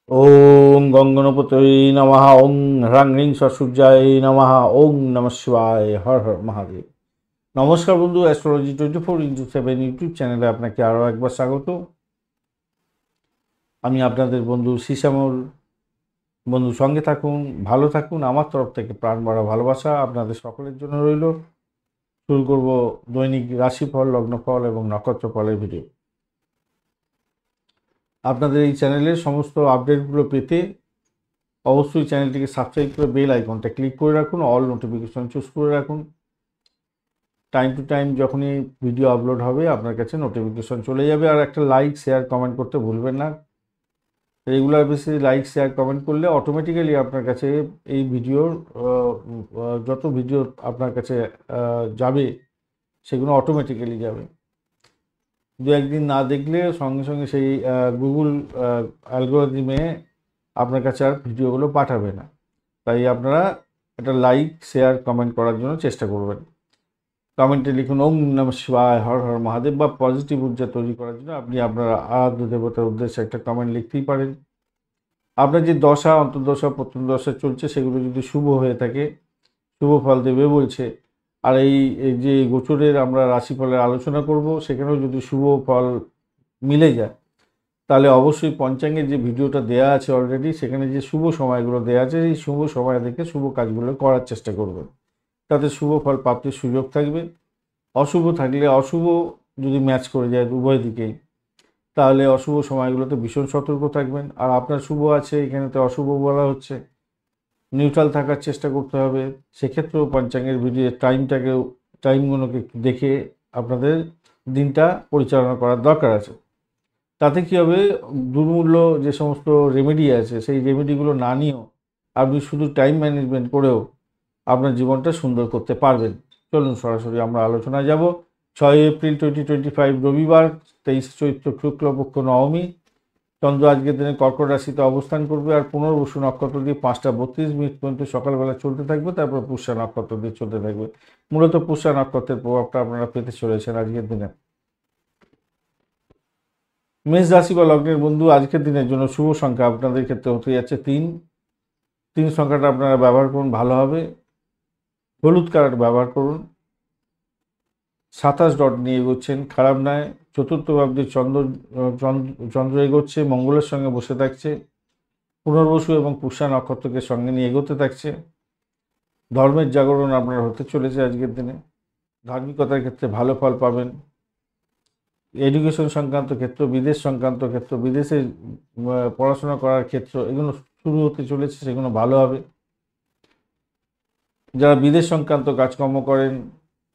ওং গঙ্গনপতয়ে নমঃ। ওং হ্রাং হ্রিং সূর্যায় নমঃ। ওং নমঃ শিবায়। হর হর মহাদেব। নমস্কার বন্ধু, অ্যাস্ট্রোলজি 24x7 ইউটিউব চ্যানেলে আপনাকে আরও একবার স্বাগত। আমি আপনাদের বন্ধু শ্যামল। বন্ধু সঙ্গে থাকুন, ভালো থাকুন। আমার তরফ থেকে প্রাণ ভরা ভালোবাসা আপনাদের সকলের জন্য রইল। শুরু করব দৈনিক রাশিফল, লগ্নফল এবং নক্ষত্রফলের ভিডিও। আপনাদের এই চ্যানেলের সমস্ত আপডেটগুলো পেতে অবশ্যই চ্যানেলটিকে সাবস্ক্রাইব করে বেল আইকনটা ক্লিক করে রাখুন, অল নোটিফিকেশন চুজ করে রাখুন। টাইম টু টাইম যখনই ভিডিও আপলোড হবে আপনার কাছে নোটিফিকেশন চলে যাবে। আর একটা লাইক শেয়ার কমেন্ট করতে ভুলবেন না। রেগুলার বেসিসে লাইক শেয়ার কমেন্ট করলে অটোমেটিক্যালি আপনার কাছে এই ভিডিওর যত ভিডিও আপনার কাছে যাবে সেগুলো অটোমেটিক্যালি যাবে। দু একদিন না দেখলে সঙ্গে সঙ্গে সেই গুগল অ্যালগোরিদমে আপনার কাছে আর ভিডিওগুলো পাঠাবে না। তাই আপনারা একটা লাইক শেয়ার কমেন্ট করার জন্য চেষ্টা করবেন। কমেন্টে লিখুন ওং নমঃ শিবায়, হর হর মহাদেব, বা পজিটিভ ঊর্জা তৈরি করার জন্য আপনি আপনার আরাধ্য দেবতার উদ্দেশ্যে একটা কমেন্ট লিখতেই পারেন। আপনার যে দশা, অন্তর্দশা, প্রত্যন্তদশা চলছে সেগুলো যদি শুভ হয়ে থাকে, শুভ ফল দেবে বলছে। আর এই যে গোচরের আমরা রাশিফলের আলোচনা করব, সেখানেও যদি শুভ ফল মিলে যায় তাহলে অবশ্যই পঞ্চাঙ্গের যে ভিডিওটা দেয়া আছে অলরেডি, সেখানে যে শুভ সময়গুলো দেওয়া আছে সেই শুভ সময় দেখে শুভ কাজগুলো করার চেষ্টা করবেন, তাতে শুভ ফল প্রাপ্তির সুযোগ থাকবে। অশুভ থাকলে, অশুভ যদি ম্যাচ করে যায় উভয় দিকেই, তাহলে অশুভ সময়গুলোতে ভীষণ সতর্ক থাকবেন। আর আপনার শুভ আছে, এখানেতে অশুভ বলা হচ্ছে, নিউট্রাল থাকার চেষ্টা করতে হবে। সেক্ষেত্রেও পঞ্চাঙ্গের ভিডিও টাইমগুলোকে দেখে আপনাদের দিনটা পরিচালনা করার দরকার আছে। তাতে কী হবে, দুর্মূল্য যে সমস্ত রেমেডি আছে সেই রেমেডিগুলো না নিয়েও আপনি শুধু টাইম ম্যানেজমেন্ট করেও আপনার জীবনটা সুন্দর করতে পারবেন। চলুন সরাসরি আমরা আলোচনায় যাব। 6 এপ্রিল 2025 রবিবার, 23 চৈত্র শুক্লপক্ষ নবমী। চন্দ্র আজকের দিনে কর্কট রাশিতে অবস্থান করবে আর পুনর্বসু নক্ষত্র দিয়ে 5টা 32 মিনিট পর্যন্ত সকালবেলা চলতে থাকবে, তারপর পুষ্যা নক্ষত্র দিয়ে চলতে থাকবে। মূলত পুষ্যা নক্ষত্রের প্রভাবটা আপনারা পেতে চলেছেন আজকের দিনে। মেষ রাশি বা লগ্নের বন্ধু, আজকের দিনের জন্য শুভ সংখ্যা আপনাদের ক্ষেত্রে হতে যাচ্ছে 3। 3 সংখ্যাটা আপনারা ব্যবহার করুন, ভালো হবে। হলুদ কালার ব্যবহার করুন। 27 ডট নিয়ে এগোচ্ছেন, খারাপ নয়। চতুর্থ ভাবদের চন্দ্র এগোচ্ছে, মঙ্গলের সঙ্গে বসে থাকছে। পুনর্বসু এবং পুষ্যা নক্ষত্রকে সঙ্গে নিয়ে এগোতে থাকছে। ধর্মের জাগরণ আপনার হতে চলেছে আজকের দিনে। ধার্মিকতার ক্ষেত্রে ভালো ফল পাবেন। এডুকেশন সংক্রান্ত ক্ষেত্র, বিদেশ সংক্রান্ত ক্ষেত্র, বিদেশে পড়াশোনা করার ক্ষেত্র, এগুলো শুরু হতে চলেছে, সেগুলো ভালো হবে। যারা বিদেশ সংক্রান্ত কাজকর্ম করেন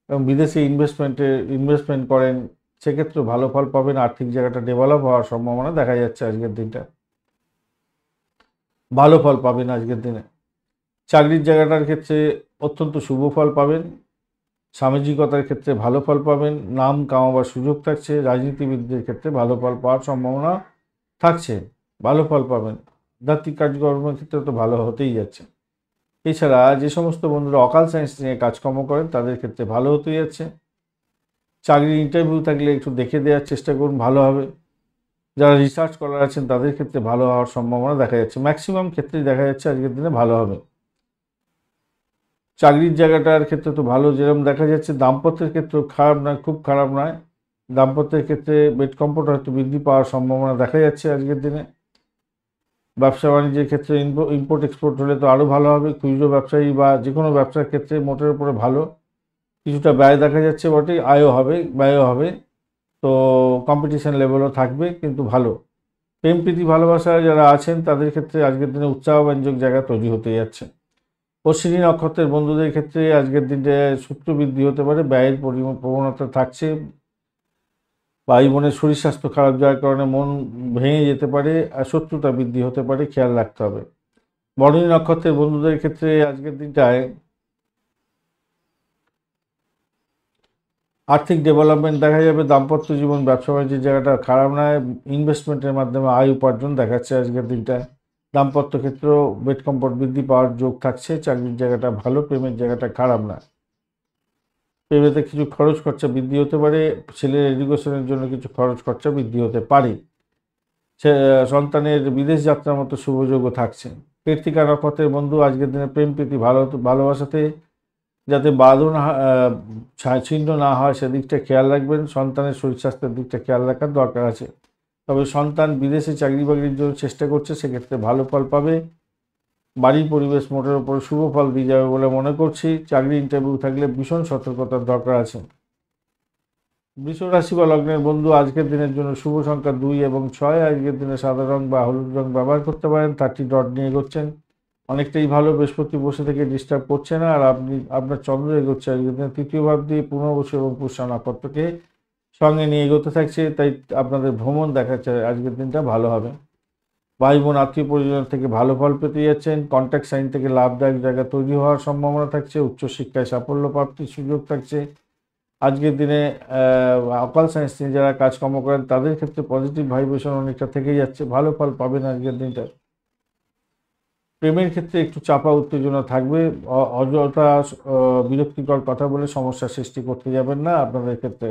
এবং বিদেশে ইনভেস্টমেন্ট করেন, সেক্ষেত্রে ভালো ফল পাবেন। আর্থিক জায়গাটা ডেভেলপ হওয়ার সম্ভাবনা দেখা যাচ্ছে আজকের দিনটা। ভালো ফল পাবেন আজকের দিনে। চাকরির জায়গাটার ক্ষেত্রে অত্যন্ত শুভ ফল পাবেন। সামাজিকতার ক্ষেত্রে ভালো ফল পাবেন। নাম কামাবার সুযোগ থাকছে। রাজনীতিবিদদের ক্ষেত্রে ভালো ফল পাওয়ার সম্ভাবনা থাকছে, ভালো ফল পাবেন। আধ্যাত্মিক কাজকর্মের ক্ষেত্রে তো ভালো হতেই যাচ্ছে। এছাড়া যে সমস্ত বন্ধুরা অকাল সায়েন্স নিয়ে কাজকর্ম করেন তাদের ক্ষেত্রে ভালো হতে যাচ্ছে। চাকরির ইন্টারভিউ থাকলে একটু দেখে দেওয়ার চেষ্টা করুন, ভালো হবে। যারা রিসার্চ করার আছেন তাদের ক্ষেত্রে ভালো হওয়ার সম্ভাবনা দেখা যাচ্ছে। ম্যাক্সিমাম ক্ষেত্রেই দেখা যাচ্ছে আজকের দিনে ভালো হবে। চাকরির জায়গাটার ক্ষেত্রে তো ভালো, যেরকম দেখা যাচ্ছে। দাম্পত্যের ক্ষেত্রে খারাপ নয়, খুব খারাপ নয়। দাম্পত্যের ক্ষেত্রে বেড কমফোর্ট হয়তো বৃদ্ধি পাওয়ার সম্ভাবনা দেখা যাচ্ছে আজকের দিনে। ব্যবসা বাণিজ্যের ক্ষেত্রে ইম্পোর্ট এক্সপোর্ট হলে তো আরও ভালো হবে। খুচরো ব্যবসায়ী বা যে কোনো ব্যবসার ক্ষেত্রে মোটের উপরে ভালো। কিছুটা ব্যয় দেখা যাচ্ছে বটে, ব্যয়ও হবে। তো কম্পিটিশন লেভেলও থাকবে, কিন্তু ভালো। প্রেম প্রীতি ভালোবাসা যারা আছেন তাদের ক্ষেত্রে আজকের দিনে উৎসাহব্যঞ্জক জায়গা তৈরি হতে যাচ্ছে। অশ্বিনী নক্ষত্রের বন্ধুদের ক্ষেত্রে আজকের দিনটা শত্রু বৃদ্ধি হতে পারে, ব্যয়ের প্রবণতা থাকছে। ভাই বোনের শরীর স্বাস্থ্য খারাপ যাওয়ার কারণে মন ভেঙে যেতে পারে আর শত্রুতা বৃদ্ধি হতে পারে, খেয়াল রাখতে হবে। বরণী নক্ষত্রের বন্ধুদের ক্ষেত্রে আজকের দিনটায় আর্থিক ডেভেলপমেন্ট দেখা যাবে। দাম্পত্য জীবন, ব্যবসা বাণিজ্যের জায়গাটা খারাপ নয়। ইনভেস্টমেন্টের মাধ্যমে আয় উপার্জন দেখাচ্ছে আজকের দিনটায়। দাম্পত্য ক্ষেত্রেও বেড কমফোর্ট বৃদ্ধি পাওয়ার যোগ থাকছে। চাকরির জায়গাটা ভালো, প্রেমের জায়গাটা খারাপ না। প্রেমেতে কিছু খরচ খরচা বৃদ্ধি হতে পারে। ছেলের এডুকেশনের জন্য কিছু খরচ খরচা বৃদ্ধি হতে পারে। সন্তানের বিদেশ যাত্রার মতো শুভযোগ্য থাকছে। কৃত্তিকা নক্ষত্রের বন্ধু আজকের দিনে প্রেম প্রীতি ভালোবাসাতে যাতে বাঁধন ছিন্ন না হয় সেদিকটা খেয়াল রাখবেন। সন্তানের শরীর স্বাস্থ্যের দিকটা খেয়াল রাখার দরকার আছে। তবে সন্তান বিদেশে চাকরি বাকরির জন্য চেষ্টা করছে, সেক্ষেত্রে ভালো ফল পাবে। বাড়ির পরিবেশ মোটের ওপর শুভ ফল দিয়ে যাবে বলে মনে করছি। চাকরি ইন্টারভিউ থাকলে ভীষণ সতর্কতার দরকার আছে। বৃষ রাশি বা লগ্নের বন্ধু আজকের দিনের জন্য শুভ সংখ্যা 2 এবং 6। আজকের দিনে সাদা রং বা হলুদ রং ব্যবহার করতে পারেন। 30 ডট নিয়ে এগোচ্ছেন, অনেকটাই ভালো। বৃহস্পতি বসে থেকে ডিস্টার্ব করছে না, আর আপনার চন্দ্র এগোচ্ছে আজকের দিনে তৃতীয় ভাব দিয়ে পুনর্বসু এবং পুষ্যা নক্ষত্রকে সঙ্গে নিয়ে এগোতে থাকছে। তাই আপনাদের ভ্রমণ দেখাচ্ছে আজকের দিনটা ভালো হবে। ভাই বোন আত্মীয় পরিজন থেকে ভালো ফল পেতে যাচ্ছেন। কন্ট্যাক্ট সাইন থেকে লাভদায়ক জায়গা তৈরি হওয়ার সম্ভাবনা থাকছে। উচ্চশিক্ষায় সাফল্য প্রাপ্তির সুযোগ থাকছে আজকের দিনে। অকাল সায়েন্স নিয়ে যারা কাজকর্ম করেন তাদের ক্ষেত্রে পজিটিভ ভাইব্রেশন অনেকটা থেকে যাচ্ছে, ভালো ফল পাবেন আজকের দিনটা। প্রেমের ক্ষেত্রে একটু চাপা উত্তেজনা থাকবে, অযথা বিরক্তিকর কথা বলে সমস্যার সৃষ্টি করতে যাবেন না আপনাদের ক্ষেত্রে।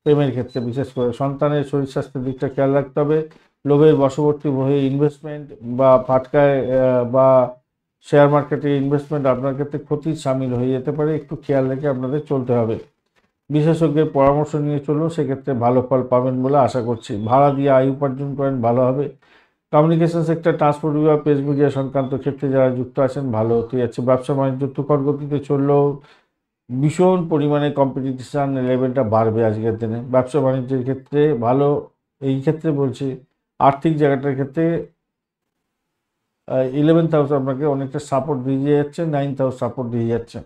প্রেমের ক্ষেত্রে বিশেষ করে সন্তানের শরীর স্বাস্থ্যের দিকটা খেয়াল রাখতে হবে। লোভের বশবর্তী হয়ে ইনভেস্টমেন্ট বা ফাটকায় বা শেয়ার মার্কেটে ইনভেস্টমেন্ট আপনার ক্ষেত্রে ক্ষতির সামিল হয়ে যেতে পারে, একটু খেয়াল রেখে আপনাদের চলতে হবে। বিশেষজ্ঞের পরামর্শ নিয়ে চলুন, সেক্ষেত্রে ভালো ফল পাবেন বলে আশা করছি। ভাড়া দিয়ে আয় উপার্জন করেন, ভালো হবে। কমিউনিকেশন সেক্টর, ট্রান্সপোর্ট বিভাগ, প্রেস মিডিয়া সংক্রান্ত ক্ষেত্রে যারা যুক্ত আছেন ভালো হতে যাচ্ছে। ব্যবসা বাণিজ্য তুখর গতিতে চললেও ভীষণ পরিমাণে কম্পিটিশান লেভেলটা বাড়বে আজকের দিনে। ব্যবসা বাণিজ্যের ক্ষেত্রে ভালো, এই ক্ষেত্রে বলছি আর্থিক জায়গাটার ক্ষেত্রে 11th হাউস আপনাকে অনেকটা সাপোর্ট দিয়ে যাচ্ছে, 9th হাউস সাপোর্ট দিয়ে যাচ্ছে।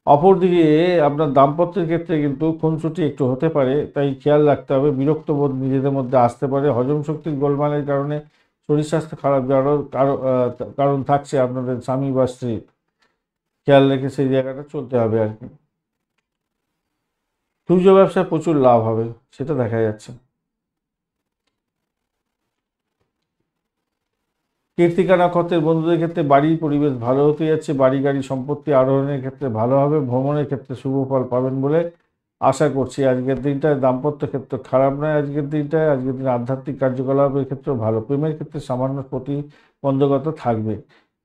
অপরদিকে আপনার দাম্পত্যের ক্ষেত্রে কিন্তু খুনসুটি একটু হতে পারে, তাই খেয়াল রাখতে হবে। বিরক্ত বোধ নিজেদের মধ্যে আসতে পারে। হজম শক্তির গোলমালের কারণে শরীর স্বাস্থ্য খারাপ যাওয়ারও কারণ থাকছে আপনাদের স্বামী বা স্ত্রী, খেয়াল রেখে সেই জায়গাটা চলতে হবে আর কি। খুচরো ব্যবসায় প্রচুর লাভ হবে, সেটা দেখা যাচ্ছে। কৃত্তিকা নক্ষত্রের বন্ধুদের ক্ষেত্রে বাড়ির পরিবেশ ভালো হতে যাচ্ছে। বাড়ি গাড়ি সম্পত্তি আরোহণের ক্ষেত্রে ভালো হবে। ভ্রমণের ক্ষেত্রে শুভ ফল পাবেন বলে আশা করছি আজকের দিনটায়। দাম্পত্য ক্ষেত্রে খারাপ নয় আজকের দিনটায়। আজকের দিনে আধ্যাত্মিক কার্যকলাপের ক্ষেত্রেও ভালো। প্রেমের ক্ষেত্রে সামান্য প্রতিবন্ধকতা থাকবে।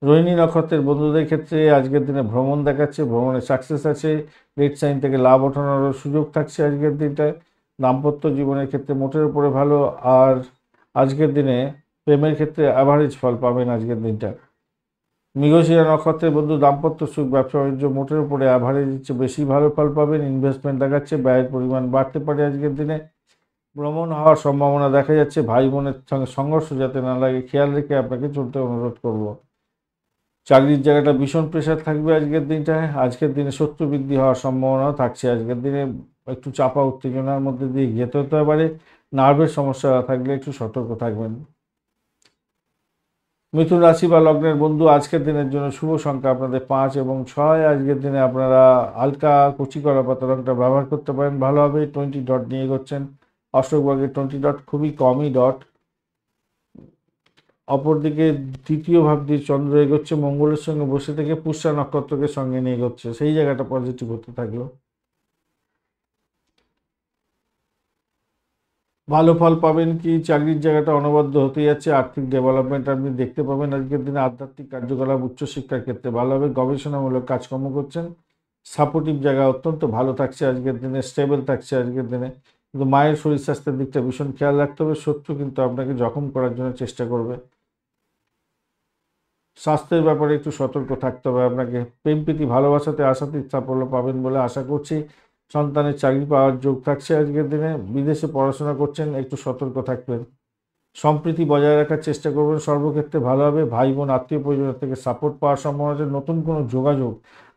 রোহিণী নক্ষত্রের বন্ধুদের ক্ষেত্রে আজকের দিনে ভ্রমণ দেখাচ্ছে, ভ্রমণে সাকসেস আছে। রেড সাইন থেকে লাভ ওঠানোরও সুযোগ থাকছে আজকের দিনটায়। দাম্পত্য জীবনের ক্ষেত্রে মোটের উপরে ভালো। আর আজকের দিনে প্রেমের ক্ষেত্রে অ্যাভারেজ ফল পাবেন আজকের দিনটা। মৃগশিরা নক্ষত্রের বন্ধু দাম্পত্য সুখ, ব্যবসা বাণিজ্য মোটের উপরে অ্যাভারেজ হচ্ছে, বেশি ভালো ফল পাবেন। ইনভেস্টমেন্ট দেখাচ্ছে, ব্যয়ের পরিমাণ বাড়তে পারে আজকের দিনে। ভ্রমণ হওয়ার সম্ভাবনা দেখা যাচ্ছে। ভাই বোনের সঙ্গে সংঘর্ষ যাতে না লাগে খেয়াল রেখে আপনাকে চলতে অনুরোধ করব। চাকরির জায়গাটা ভীষণ প্রেশার থাকবে আজকের দিনটায়। আজকের দিনে শত্রু বৃদ্ধি হওয়ার সম্ভাবনাও থাকছে। আজকের দিনে একটু চাপা উত্তেজনার মধ্যে দিয়ে যেতে হতে পারে। নার্ভের সমস্যা থাকলে একটু সতর্ক থাকবেন। মিথুন রাশি বা লগ্নের বন্ধু আজকের দিনের জন্য শুভ সংখ্যা আপনাদের 5 এবং 6। আজকের দিনে আপনারা হালকা কুচি করা পাতা রংটা ব্যবহার করতে পারেন, ভালো হবে। 20 ডট নিয়ে এগোচ্ছেন। অষ্টকভাগের 20 ডট খুবই কমই ডট। অপরদিকে দ্বিতীয় ভাব দিয়ে চন্দ্র এগোচ্ছে, মঙ্গলের সঙ্গে বসে থেকে পুষ্যা নক্ষত্রকে সঙ্গে নিয়ে এগোচ্ছে, সেই জায়গাটা পজিটিভ হতে থাকলো। ভালো ফল পাবেন কি চাকরির জায়গাটা অনবদ্য হতে যাচ্ছে। আর্থিক ডেভেলপমেন্ট আপনি দেখতে পাবেন আজকের দিনে। আধ্যাত্মিক কার্যকলাপ উচ্চশিক্ষার ক্ষেত্রে ভালো হবে। গবেষণামূলক কাজকর্ম করছেন, সাপোর্টিভ জায়গা অত্যন্ত ভালো থাকছে আজকের দিনে, স্টেবল থাকছে আজকের দিনে। কিন্তু মায়ের শরীর স্বাস্থ্যের দিকটা ভীষণ খেয়াল রাখতে হবে। শত্রু কিন্তু আপনাকে জখম করার জন্য চেষ্টা করবে। স্বাস্থ্যের ব্যাপারে একটু সতর্ক থাকতে হবে আপনাকে। প্রেম প্রীতি ভালোবাসাতে আশাতীত সাফল্য পাবেন বলে আশা করছি। সন্তানের চাকরি পাওয়ার যোগ থাকছে আজকের দিনে। বিদেশে পড়াশোনা করছেন, একটু সতর্ক থাকবেন। সম্প্রীতি বজায় রাখার চেষ্টা করবেন, সর্বক্ষেত্রে ভালো হবে। ভাই বোন আত্মীয় পরিজন থেকে সাপোর্ট পাওয়ার সম্ভাবনা আছে। নতুন কোনো যোগাযোগ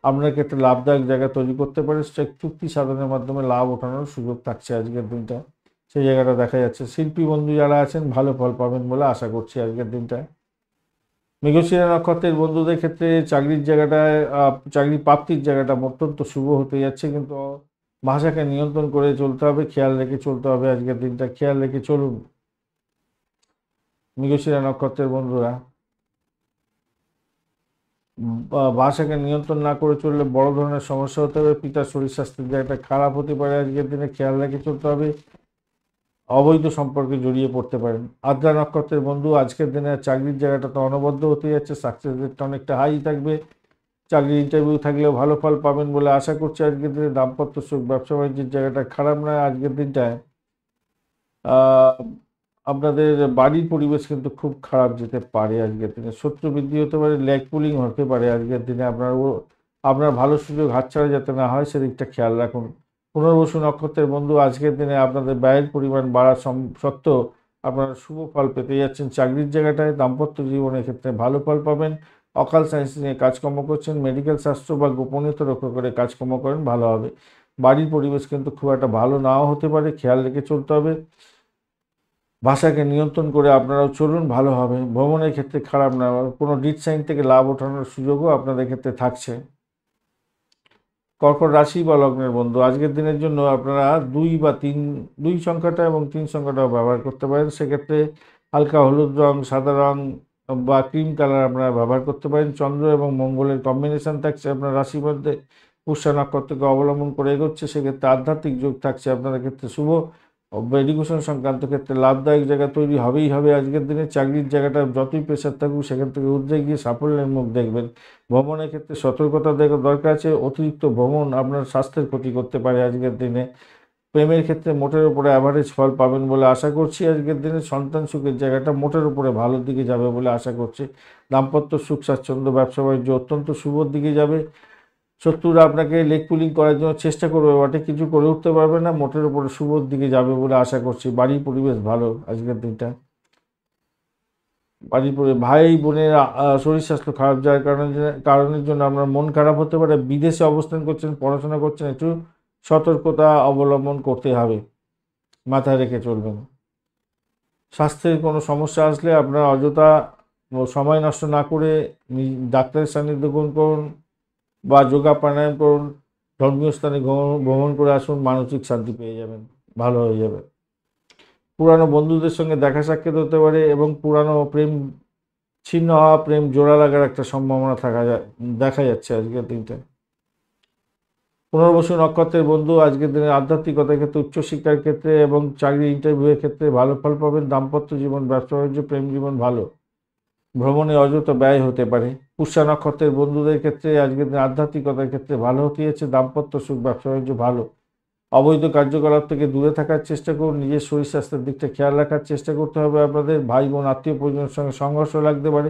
আপনার ক্ষেত্রে লাভদায়ক জায়গা তৈরি করতে পারে। চুক্তি সাধনের মাধ্যমে লাভ ওঠানোর সুযোগ থাকছে আজকের দিনটা, সেই জায়গাটা দেখা যাচ্ছে। শিল্পী বন্ধু যারা আছেন ভালো ফল পাবেন বলে আশা করছি আজকের দিনটায়। মৃগশিরা নক্ষত্রের বন্ধুদের ক্ষেত্রে চাকরির জায়গাটায় চাকরি প্রাপ্তির জায়গাটা অত্যন্ত শুভ হতে যাচ্ছে, কিন্তু ভাষাকে নিয়ন্ত্রণ করে চলতে হবে, খেয়াল রেখে চলতে হবে আজকের দিনটা, খেয়াল রেখে চলুন মৃগশিরা নক্ষত্রের বন্ধুরা। ভাষাকে নিয়ন্ত্রণ না করে চললে বড় ধরনের সমস্যা হতে হবে। পিতার শরীর স্বাস্থ্যের জায়গাটা খারাপ হতে পারে আজকের দিনে, খেয়াল রেখে চলতে হবে। অবৈধ সম্পর্কে জড়িয়ে পড়তে পারেন। আদ্রা নক্ষত্রের বন্ধু আজকের দিনে চাকরির জায়গাটা তো অনবদ্য হতে যাচ্ছে, সাকসেস রেটটা অনেকটা হাই থাকবে। চাকরির ইন্টারভিউ থাকলেও ভালো ফল পাবেন বলে আশা করছি আজকের দিনে। দাম্পত্য সুখ, ব্যবসা বাণিজ্যের জায়গাটা খারাপ নয় আজকের দিনটায়। আপনাদের বাড়ির পরিবেশ কিন্তু খুব খারাপ যেতে পারে আজকের দিনে। শত্রু বৃদ্ধি হতে পারে, ল্যাগ পুলিং হতে পারে আজকের দিনে। আপনার ভালো সুযোগ হাতছাড়া যাতে না হয় সেদিকটা খেয়াল রাখুন। পুনর্বসু নক্ষত্রের বন্ধু আজকের দিনে আপনাদের ব্যয়ের পরিমাণ বাড়া সত্ত্বেও আপনারা শুভ ফল পেতে যাচ্ছেন চাকরির জায়গাটায়। দাম্পত্য জীবনের ক্ষেত্রে ভালো ফল পাবেন। অকাল সায়েন্স নিয়ে কাজকর্ম করছেন, মেডিকেল শাস্ত্র বা গোপনীয়তা রক্ষা করে কাজকর্ম করেন, ভালো হবে। বাড়ির পরিবেশ কিন্তু খুব একটা ভালো নাও হতে পারে, খেয়াল রেখে চলতে হবে। ভাষাকে নিয়ন্ত্রণ করে আপনারাও চলুন, ভালো হবে। ভ্রমণের ক্ষেত্রে খারাপ না, কোনো ডিট সাইন থেকে লাভ ওঠানোর সুযোগও আপনাদের ক্ষেত্রে থাকছে। কর্কট রাশি বা লগ্নের বন্ধু আজকের দিনের জন্য আপনারা 2 বা 3, 2 সংখ্যাটা এবং 3 সংখ্যাটাও ব্যবহার করতে পারেন। সেক্ষেত্রে হালকা হলুদ রং, সাদা রং বা ক্রিম কালার আপনারা ব্যবহার করতে পারেন। চন্দ্র এবং মঙ্গলের কম্বিনেশন থাকছে আপনার রাশির মধ্যে, পুষ্যা নক্ষত্রকে অবলম্বন করে এগোচ্ছে। সেক্ষেত্রে আধ্যাত্মিক যোগ থাকছে আপনাদের ক্ষেত্রে শুভ। এডুকেশন সংক্রান্ত ক্ষেত্রে লাভদায়ক জায়গা তৈরি হবেই হবে আজকের দিনে। চাকরির জায়গাটা যতই প্রেশার থাকুক সেখান থেকে উঠে গিয়ে সাফল্যের মুখ দেখবেন। ভ্রমণের ক্ষেত্রে সতর্কতা দরকার আছে, অতিরিক্ত ভ্রমণ আপনার স্বাস্থ্যের ক্ষতি করতে পারে আজকের দিনে। প্রেমের ক্ষেত্রে মোটের উপরে অ্যাভারেজ ফল পাবেন বলে আশা করছি আজকের দিনে। সন্তান সুখের জায়গাটা মোটের উপরে ভালোর দিকে যাবে বলে আশা করছি। দাম্পত্য সুখ স্বাচ্ছন্দ্য, ব্যবসা বাণিজ্য অত্যন্ত শুভর দিকে যাবে। শত্রুরা আপনাকে লেগ পুলিং করার জন্য চেষ্টা করবে বটে, কিছু করে উঠতে পারবে না, মোটের উপরে শুভর দিকে যাবে বলে আশা করছি। বাড়ির পরিবেশ ভালো আজকের দিনটা। বাড়ির পরে ভাই বোনের শরীর স্বাস্থ্য খারাপ যাওয়ার কারণের জন্য আপনার মন খারাপ হতে পারে। বিদেশে অবস্থান করছেন, পড়াশোনা করছেন, একটু সতর্কতা অবলম্বন করতে হবে, মাথায় রেখে চলবেন। স্বাস্থ্যের কোনো সমস্যা আসলে আপনারা অযথা সময় নষ্ট না করে ডাক্তারের সান্নিধ্য গ্রহণ করুন বা যোগা প্রাণায়াম করুন, ধর্মীয় স্থানে ভ্রমণ করে আসুন, মানসিক শান্তি পেয়ে যাবেন, ভালো হয়ে যাবে। পুরানো বন্ধুদের সঙ্গে দেখা সাক্ষাৎ হতে পারে এবং পুরানো প্রেম ছিন্ন হওয়া, প্রেম জোড়া লাগার একটা সম্ভাবনা দেখা যাচ্ছে আজকের দিনটা। পুনর্বসু নক্ষত্রের বন্ধু আজকের দিনে আধ্যাত্মিকতার ক্ষেত্রে, উচ্চশিক্ষার ক্ষেত্রে এবং চাকরি ইন্টারভিউয়ের ক্ষেত্রে ভালো ফল পাবেন। দাম্পত্য জীবন, ব্যবসা বাণিজ্য, প্রেম জীবন ভালো। ভ্রমণে অযথা ব্যয় হতে পারে। পুষ্যা নক্ষত্রের বন্ধুদের ক্ষেত্রে আজকের দিনে আধ্যাত্মিকতার ক্ষেত্রে ভালো হতে যাচ্ছে। দাম্পত্য সুখ, ব্যবসা বাণিজ্য ভালো। অবৈধ কার্যকলাপ থেকে দূরে থাকার চেষ্টা করুন। নিজের শরীর স্বাস্থ্যের দিকটা খেয়াল রাখার চেষ্টা করতে হবে আপনাদের। ভাই বোন, আত্মীয় পরিজনের সঙ্গে সংঘর্ষ লাগতে পারে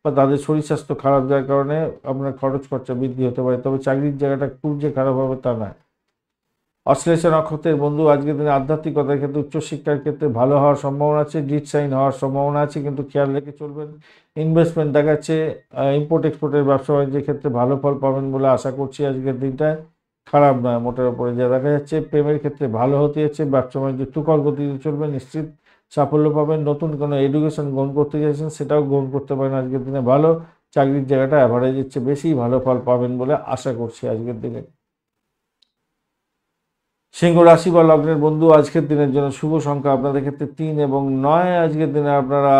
বা তাদের শরীর স্বাস্থ্য খারাপ যাওয়ার কারণে আপনার খরচ খরচা বৃদ্ধি হতে পারে। তবে চাকরির জায়গাটা খুব যে খারাপ হবে তা নয়। অশ্লেষা নক্ষত্রের বন্ধু আজকের দিনে আধ্যাত্মিকতার ক্ষেত্রে, উচ্চশিক্ষার ক্ষেত্রে ভালো হওয়ার সম্ভাবনা আছে। ডিট সাইন হওয়ার সম্ভাবনা আছে, কিন্তু খেয়াল রেখে চলবেন। ইনভেস্টমেন্ট দেখাচ্ছে, ইম্পোর্ট এক্সপোর্টের ব্যবসা বাণিজ্যের ক্ষেত্রে ভালো ফল পাবেন বলে আশা করছি আজকের দিনটায়। খারাপ নয় মোটের উপরে যা দেখা যাচ্ছে। প্রেমের ক্ষেত্রে ভালো হতে যাচ্ছে। ব্যবসা বাণিজ্য তুখর গতিতে চলবে, নিশ্চিত সাফল্য পাবেন। নতুন কোনো এডুকেশন গ্রহণ করতে চাইছেন সেটাও গ্রহণ করতে পারেন আজকের দিনে, ভালো। চাকরির জায়গাটা অ্যাভারেজের চেয়ে বেশি ভালো ফল পাবেন বলে আশা করছি আজকের দিনে। সিংহ রাশি বা লগ্নের বন্ধু আজকের দিনের জন্য শুভ সংখ্যা আপনাদের ক্ষেত্রে 3 এবং 9। আজকের দিনে আপনারা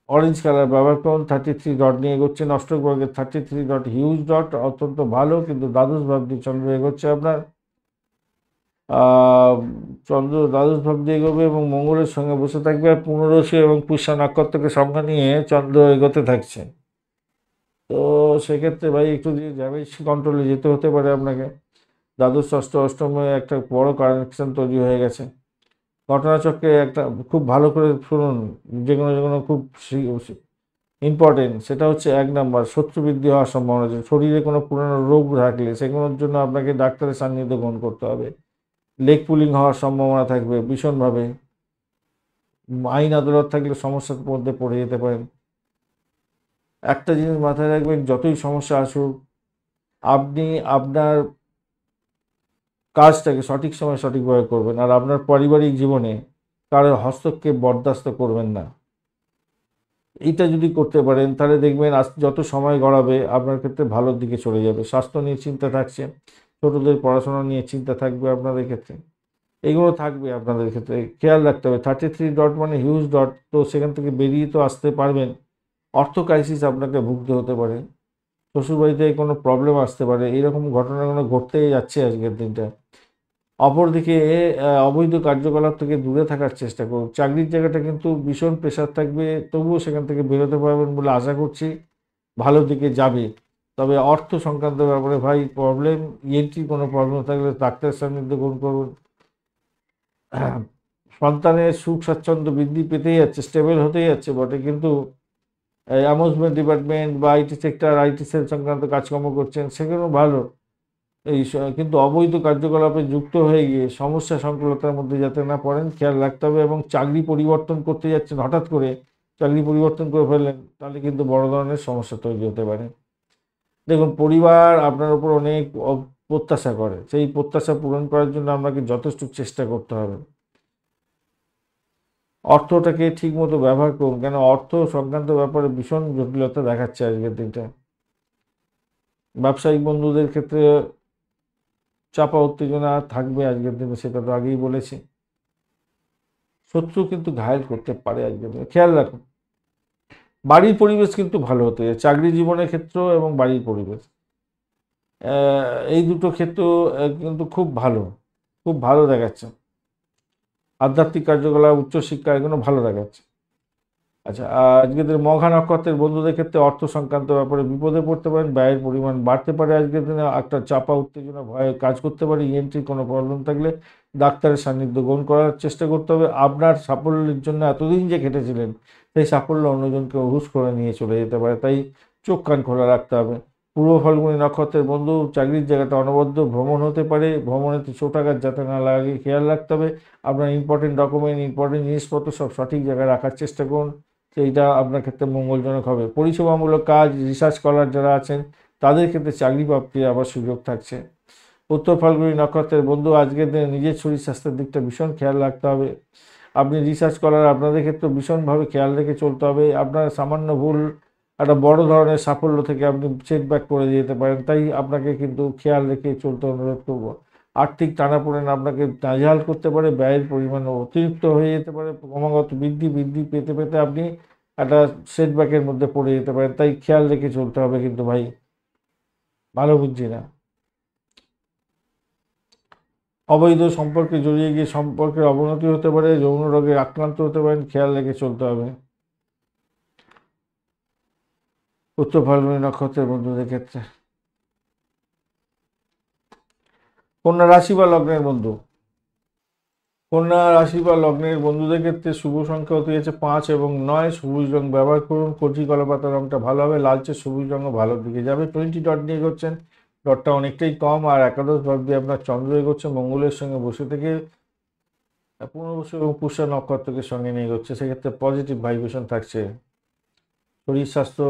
অরেঞ্জ কালার ব্যবহার করুন। 33 ডট নিয়ে এগোচ্ছেন। অষ্টক বর্গের 33 ডট হিউজ ডট, অত্যন্ত ভালো, কিন্তু দ্বাদশ ভাব দিয়ে চন্দ্র এগোচ্ছে আপনার। চন্দ্র দ্বাদশ ভাব দিয়ে এগোবে এবং মঙ্গলের সঙ্গে বসে থাকবে। আর পুনরসু এবং পুষ্যা নক্ষত্রকে সংখ্যা নিয়ে চন্দ্র এগোতে থাকছে। তো সেক্ষেত্রে ভাই একটু ড্যামেজ কন্ট্রোলে যেতে হতে পারে আপনাকে। দ্বাদশ ষষ্ঠ অষ্টমে একটা বড় কানেকশন তৈরি হয়ে গেছে। ঘটনাচক্রে একটা খুব ভালো করে শুনুন, যেগুলো খুব ইম্পর্টেন্ট, সেটা হচ্ছে 1 নম্বর, শত্রু বৃদ্ধি হওয়ার সম্ভাবনা আছে। শরীরে কোনো পুরনো রোগ থাকলে সেগুলোর জন্য আপনাকে ডাক্তারের সান্নিধ্য গ্রহণ করতে হবে। লেগ পুলিং হওয়ার সম্ভাবনা থাকবে ভীষণভাবে। আইন আদালত থাকলে সমস্যার মধ্যে পড়ে যেতে পারেন। একটা জিনিস মাথায় রাখবেন, যতই সমস্যা আসুক আপনি আপনার কাজটাকে সঠিক সময় সঠিকভাবে করবেন, আর আপনার পারিবারিক জীবনে কারোর হস্তক্ষেপ বরদাস্ত করবেন না। এইটা যদি করতে পারেন তাহলে দেখবেন যত সময় গড়াবে আপনার ক্ষেত্রে ভালোর দিকে চলে যাবে। স্বাস্থ্য নিয়ে চিন্তা থাকছে, ছোটদের পড়াশোনা নিয়ে চিন্তা থাকবে আপনাদের ক্ষেত্রে, এইগুলো থাকবে আপনাদের ক্ষেত্রে, খেয়াল রাখতে হবে। 33 ডট মানে হিউজ ডট, তো সেখান থেকে বেরিয়ে তো আসতে পারবেন। অর্থ ক্রাইসিস আপনাকে ভুগতে হতে পারে, শ্বশুরবাড়িতে কোনো প্রবলেম আসতে পারে, এইরকম ঘটনাগুলো ঘটতেই যাচ্ছে আজকের দিনটা। অপরদিকে অবৈধ কার্যকলাপ থেকে দূরে থাকার চেষ্টা করুন। চাকরির জায়গাটা কিন্তু ভীষণ প্রেশার থাকবে, তবুও সেখান থেকে বেরোতে পারবেন বলে আশা করছি, ভালো দিকে যাবে। তবে অর্থ সংক্রান্ত ব্যাপারে ভাই প্রবলেম, ইএনটির কোনো প্রবলেম থাকলে ডাক্তারের সান্নিধ্য গ্রহণ করুন। সন্তানের সুখ স্বাচ্ছন্দ্য বৃদ্ধি পেতেই যাচ্ছে, স্টেবল হতেই যাচ্ছে বটে, কিন্তু অ্যামুজমেন্ট ডিপার্টমেন্ট বা আইটি সেক্টর, আইটি সেল সংক্রান্ত কাজকর্ম করছেন, সেখানেও ভালো। কিন্তু অবৈধ কার্যকলাপে যুক্ত হয়ে গিয়ে সমস্যা সংকুলতার মধ্যে যাতে না পড়েন খেয়াল রাখতে হবে। এবং চাকরি পরিবর্তন করতে যাচ্ছেন, হঠাৎ করে চাকরি পরিবর্তন করে ফেললেন, তাহলে কিন্তু বড় ধরনের সমস্যা তৈরি হতে পারে। দেখুন, পরিবার আপনার উপর অনেক প্রত্যাশা করে, সেই প্রত্যাশা পূরণ করার জন্য আপনাকে যথেষ্ট চেষ্টা করতে হবে। অর্থটাকে ঠিক মতো ব্যবহার করুন, কেন অর্থ সংক্রান্ত ব্যাপারে ভীষণ জটিলতা দেখাচ্ছে আজকের দিনটা। ব্যবসায়িক বন্ধুদের ক্ষেত্রে চাপা উত্তেজনা থাকবে আজকের দিনে, সেটা তো আগেই বলেছি। শত্রু কিন্তু ঘায়েল করতে পারে আজকের দিনে, খেয়াল রাখুন। বাড়ির পরিবেশ কিন্তু ভালো হতে যায়, চাকরি জীবনের ক্ষেত্র এবং বাড়ির পরিবেশ, এই দুটো ক্ষেত্র কিন্তু খুব ভালো, খুব ভালো দেখাচ্ছে। আধ্যাত্মিক কার্যকলাপ, উচ্চশিক্ষা, এগুলো ভালো দেখাচ্ছে। আচ্ছা, আজকের দিনে মঘা নক্ষত্রের বন্ধুদের ক্ষেত্রে অর্থ সংক্রান্ত ব্যাপারে বিপদে পড়তে পারেন, ব্যয়ের পরিমাণ বাড়তে পারে। আজকের দিনে একটা চাপা উত্তেজনা, ভয় কাজ করতে পারে। ইএনটির কোনো প্রবলেম থাকলে ডাক্তারের সান্নিধ্য গ্রহণ করার চেষ্টা করতে হবে। আপনার সাফল্যের জন্য এতদিন যে খেটেছিলেন, সেই সাফল্য অন্যজনকে হুশ করে নিয়ে চলে যেতে পারে, তাই চোখ কান খোলা রাখতে হবে। পূর্ব ফাল্গুনী নক্ষত্রের বন্ধু, চাকরির জায়গাটা অনবদ্য ভ্রমণ হতে পারে, ভ্রমণেতে চোটাঘাত যাতে না লাগে খেয়াল রাখতে হবে। আপনার ইম্পর্টেন্ট ডকুমেন্ট, ইম্পর্টেন্ট জিনিসপত্র সব সঠিক জায়গায় রাখার চেষ্টা করুন, সেইটা আপনার ক্ষেত্রে মঙ্গলজনক হবে। পরিষেবামূলক কাজ, রিসার্চ স্কলার যারা আছেন, তাদের ক্ষেত্রে চাকরি প্রাপ্তির আবার সুযোগ থাকছে। উত্তর ফাল্গুনী নক্ষত্রের বন্ধু, আজকের দিনে নিজের শরীর স্বাস্থ্যের দিকটা ভীষণ খেয়াল রাখতে হবে। আপনি রিসার্চ স্কলার, আপনাদের ক্ষেত্রে ভীষণভাবে খেয়াল রেখে চলতে হবে। আপনার সামান্য ভুল একটা বড় ধরনের সাফল্য থেকে আপনি সেটব্যাক করে যেতে পারেন, তাই আপনাকে কিন্তু খেয়াল রেখে চলতে অনুরোধ করব। আর্থিক টানাপোড়েন আপনাকে নাজেহাল করতে পারে, ব্যয়ের পরিমাণ অতিরিক্ত হয়ে যেতে পারে, ক্রমাগত বৃদ্ধি বৃদ্ধি পেতে পেতে আপনি একটা সেটব্যাকের মধ্যে পড়ে যেতে পারেন, তাই খেয়াল রেখে চলতে হবে কিন্তু ভাই, ভালো বুঝছি না। অবৈধ সম্পর্কে জড়িয়ে গিয়ে সম্পর্কের অবনতি হতে পারে, যৌন রোগে আক্রান্ত হতে পারেন, খেয়াল রেখে চলতে হবে উত্তর ফাল্গুনী নক্ষত্রের বন্ধুদের ক্ষেত্রে। কন্যা রাশি বা লগ্নের বন্ধু, কন্যা রাশি বা লগ্নের বন্ধুদের ক্ষেত্রে শুভ সংখ্যা হতে যাচ্ছে 5 এবং 9। সবুজ রং ব্যবহার করুন, কচি কলাপাতা রংটা ভালো হবে, লালচে সবুজ রঙও ভালোর দিকে যাবে। 20 ডট নিয়ে এগোচ্ছেন, ডটটা অনেকটাই কম, আর একাদশ ভাব দিয়ে আপনার চন্দ্র এগোচ্ছে মঙ্গলের সঙ্গে বসে থেকে, পুনর্বসু এবং পুষ্যা নক্ষত্রকে সঙ্গে নিয়ে এগোচ্ছে, সেক্ষেত্রে পজিটিভ ভাইব্রেশন থাকছে। শরীর স্বাস্থ্য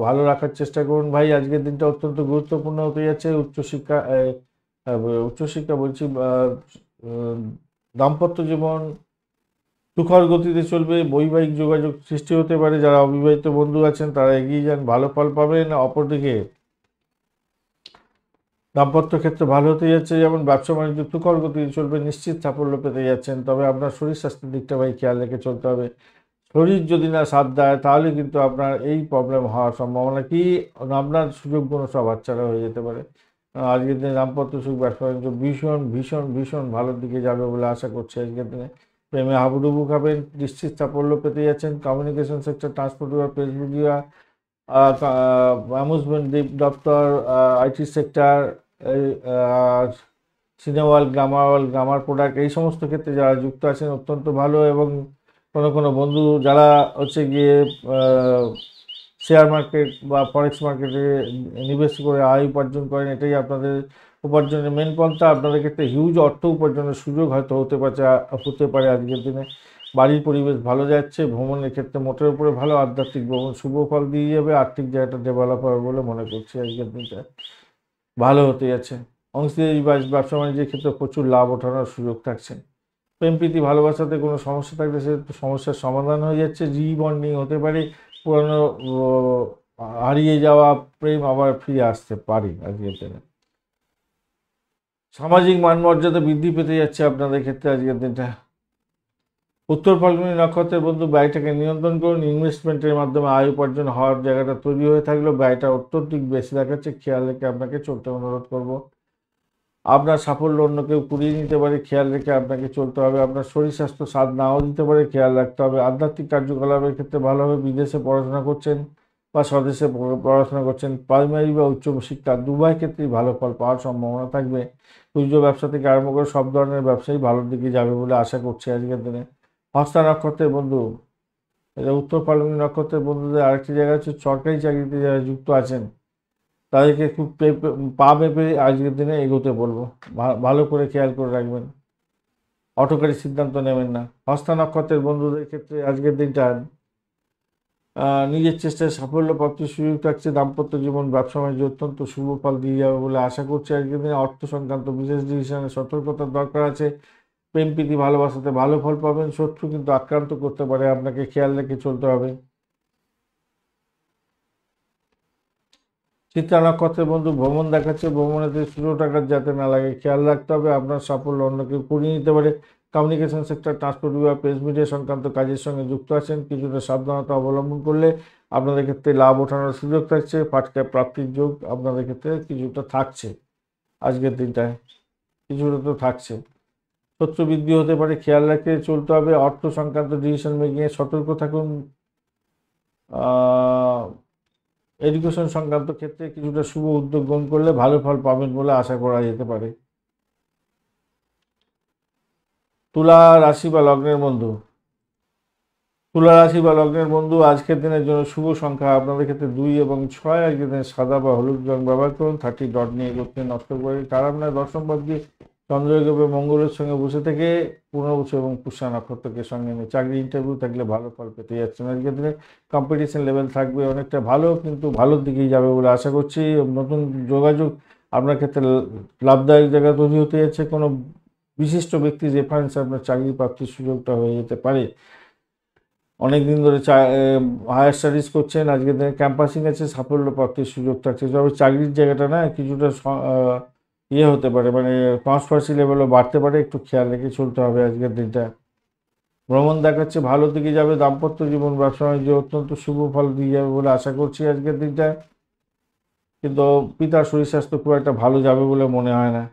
ভালো রাখার চেষ্টা করুন ভাই, আজকের দিনটা অত্যন্ত গুরুত্বপূর্ণ হতে যাচ্ছে। উচ্চশিক্ষা, উচ্চশিক্ষা বলছি, দাম্পত্য জীবন তুখর গতিতে চলবে, বৈবাহিক যোগাযোগ সৃষ্টি হতে পারে। যারা অবিবাহিত বন্ধু আছেন তারা এগিয়ে যান, ভালো ফল পাবেন। অপরদিকে দাম্পত্য ক্ষেত্রে ভালো হতে যাচ্ছে, যেমন ব্যবসা বাণিজ্য তুখর গতিতে চলবে, নিশ্চিত সাফল্য পেতে যাচ্ছেন। তবে আপনার শরীর স্বাস্থ্যের দিকটা ভাই খেয়াল রেখে চলতে হবে। শরীর যদি না সাথ দেয়, তাহলে কিন্তু আপনার এই প্রবলেম হওয়ার সম্ভাবনা কি, আপনার সুযোগগুলো সব হাতছাড়া হয়ে যেতে পারে। আজকের দিনে দাম্পত্য সুখ, ব্যবসা বাণিজ্য ভীষণ ভীষণ ভীষণ ভালোর দিকে যাবে বলে আশা করছি। আজকের দিনে প্রেমে হাবুডুবু খাবেন, নিশ্চিত সাফল্য পেতে যাচ্ছেন। কমিউনিকেশন সেক্টর, ট্রান্সপোর্ট বিভাগ, প্রেস মিডিয়া, অ্যামুজমেন্ট দপ্তর, IT sector, cinema hall, grammar হল, গ্রামার প্রোডাক্ট, এই সমস্ত ক্ষেত্রে যারা যুক্ত আছেন অত্যন্ত ভালো। এবং কোনো কোনো বন্ধু যারা হচ্ছে গিয়ে শেয়ার মার্কেট বা ফরেক্স মার্কেটে নিবেশ করে আয় উপার্জন করেন, এটাই আপনাদের উপার্জনের মেন পন্থা। আপনাদের ক্ষেত্রে হিউজ অর্থ উপার্জনের সুযোগ হয়তো হতে পারে আজকের দিনে। বাড়ির পরিবেশ ভালো যাচ্ছে, ভ্রমণের ক্ষেত্রে মোটের উপরে ভালো, আধ্যাত্মিক ভ্রমণ শুভ ফল দিয়ে যাবে, আর্থিক জায়গাটা ডেভেলপ হবে বলে মনে করছি। আজকের দিনটা ভালো হতে যাচ্ছে। অংশীদারি ব্যবসা বাণিজ্যের ক্ষেত্রে প্রচুর লাভ ওঠানোর সুযোগ থাকছে। প্রেম প্রীতি ভালোবাসাতে কোনো সমস্যা থাকলে সে সমস্যার সমাধান হয়ে যাচ্ছে, রিবন্ডিং হতে পারে, পুরনো হারিয়ে যাওয়া প্রেম আবার ফিরে আসতে পারে আজকের দিনে। সামাজিক মান মর্যাদা বৃদ্ধি পেতে যাচ্ছে আপনাদের ক্ষেত্রে আজকের দিনটা। উত্তর ফাল্গুনী নক্ষত্রের বন্ধু, ব্যয়টাকে নিয়ন্ত্রণ করুন। ইনভেস্টমেন্টের মাধ্যমে আয় উপার্জন হওয়ার জায়গাটা তৈরি হয়ে থাকলেও ব্যয়টা অত্যধিক বেশি দেখাচ্ছে, খেয়াল রেখে আপনাকে চলতে অনুরোধ করব। আপনার সাফল্য অন্য কেউ কুড়িয়ে নিতে পারে, খেয়াল রেখে আপনাকে চলতে হবে। আপনার শরীর স্বাস্থ্য সাথ নাও দিতে পারে, খেয়াল রাখতে হবে। আধ্যাত্মিক কার্যকলাপের ক্ষেত্রে ভালো হবে। বিদেশে পড়াশোনা করছেন বা স্বদেশে পড়াশোনা করছেন, প্রাইমারি বা উচ্চ শিক্ষা উভয় ক্ষেত্রেই ভালো ফল পাওয়ার সম্ভাবনা থাকবে। খুচরো ব্যবসা থেকে আরম্ভ করে সব ধরনের ব্যবসায়ী ভালোর দিকে যাবে বলে আশা করছি আজকের দিনে। হস্তা নক্ষত্রের বন্ধু, এটা উত্তর ফাল্গুনী নক্ষত্রের বন্ধুদের আরেকটি জায়গা হচ্ছে সরকারি চাকরিতে যারা যুক্ত আছেন তাদেরকে খুব পা পেঁপে আজকের দিনে এগোতে বলবো। ভালো করে খেয়াল করে রাখবেন, অটোকারী সিদ্ধান্ত নেবেন না। হস্তা নক্ষত্রের বন্ধুদের ক্ষেত্রে আজকের দিনটা নিজের চেষ্টায় সাফল্য প্রাপ্তির সুযোগ থাকছে। দাম্পত্য জীবন, ব্যবসা বাণিজ্য অত্যন্ত শুভ ফল দিয়ে যাবে বলে আশা করছি আজকের দিনে। অর্থ সংক্রান্ত বিশেষ ডিসিশনে সতর্কতার দরকার আছে। প্রেম প্রীতি ভালোবাসাতে ভালো ফল পাবেন। শত্রু কিন্তু আক্রান্ত করতে পারে, আপনাকে খেয়াল রেখে চলতে হবে। চিত্রা নক্ষত্রের বন্ধু ভ্রমণ দেখাচ্ছে, ভ্রমণেতে ছোটো টাকার যাতে না লাগে, খেয়াল রাখতে হবে। আপনার সাফল্য অন্য কেউ করিয়ে নিতে পারে। কমিউনিকেশন সেক্টর, ট্রান্সপোর্ট বিভাগ, প্রেস মিডিয়া সংক্রান্ত কাজের সঙ্গে যুক্ত আছেন, কিছুটা সাবধানতা অবলম্বন করলে আপনাদের ক্ষেত্রে লাভ ওঠানোর সুযোগ থাকছে। পাটকা প্রাপ্তির যোগ আপনাদের ক্ষেত্রে কিছুটা থাকছে আজকের দিনটায়, কিছুটা তো থাকছে। শত্রু বৃদ্ধি হতে পারে, খেয়াল রেখে চলতে হবে। অর্থ সংক্রান্ত ডিসিশন মেকিংয়ে সতর্ক থাকুন। এডুকেশন সংক্রান্ত ক্ষেত্রে কিছুটা শুভ উদ্যোগ গ্রহণ করলে ভালো ফল পাবেন বলে আশা করা যেতে পারে। তুলা রাশি বা লগ্নের বন্ধু, তুলা রাশি বা লগ্নের বন্ধু আজকের দিনের জন্য শুভ সংখ্যা আপনাদের ক্ষেত্রে 2 এবং 6। আজকের দিনে সাদা বা হলুদ রং ব্যবহার করুন। 30 ডট নিয়ে করতে নষ্ট করে খারাপ নয়। দশমপদ দিয়ে চন্দ্রগ্রহে মঙ্গলের সঙ্গে বসে থেকে পুনর্বসু এবং পুষ্যা নক্ষত্রকে সঙ্গে নিয়ে চাকরি ইন্টারভিউ থাকলে ভালো ফল পেতে যাচ্ছেন। আজকের দিনে কম্পিটিশন লেভেল থাকবে অনেকটা ভালো, কিন্তু ভালোর দিকেই যাবে বলে আশা করছি। নতুন যোগাযোগ আপনার ক্ষেত্রে লাভদায়ক জায়গা তৈরি হতে যাচ্ছে। কোনো বিশিষ্ট ব্যক্তির রেফারেন্স আপনার চাকরি প্রাপ্তির সুযোগটা হয়ে যেতে পারে। অনেক দিন ধরে হায়ার স্টাডিজ করছেন, আজকের দিনে ক্যাম্পাসিং আছে, সাফল্য প্রাপ্তির সুযোগ থাকছে। তবে চাকরির জায়গাটা না কিছুটা ইয়ে হতে পারে, মানে কনস্পারেসি লেভেলও বাড়তে পারে, একটু খেয়াল রেখে চলতে হবে আজকের দিনটা। ভ্রমণ দেখাচ্ছে ভালো দিকে যাবে। দাম্পত্য জীবন, ব্যবসা বাণিজ্য অত্যন্ত শুভ ফল দিয়ে যাবে বলে আশা করছি আজকের দিনটা, কিন্তু পিতার শরীর স্বাস্থ্য খুব একটা ভালো যাবে বলে মনে হয় না।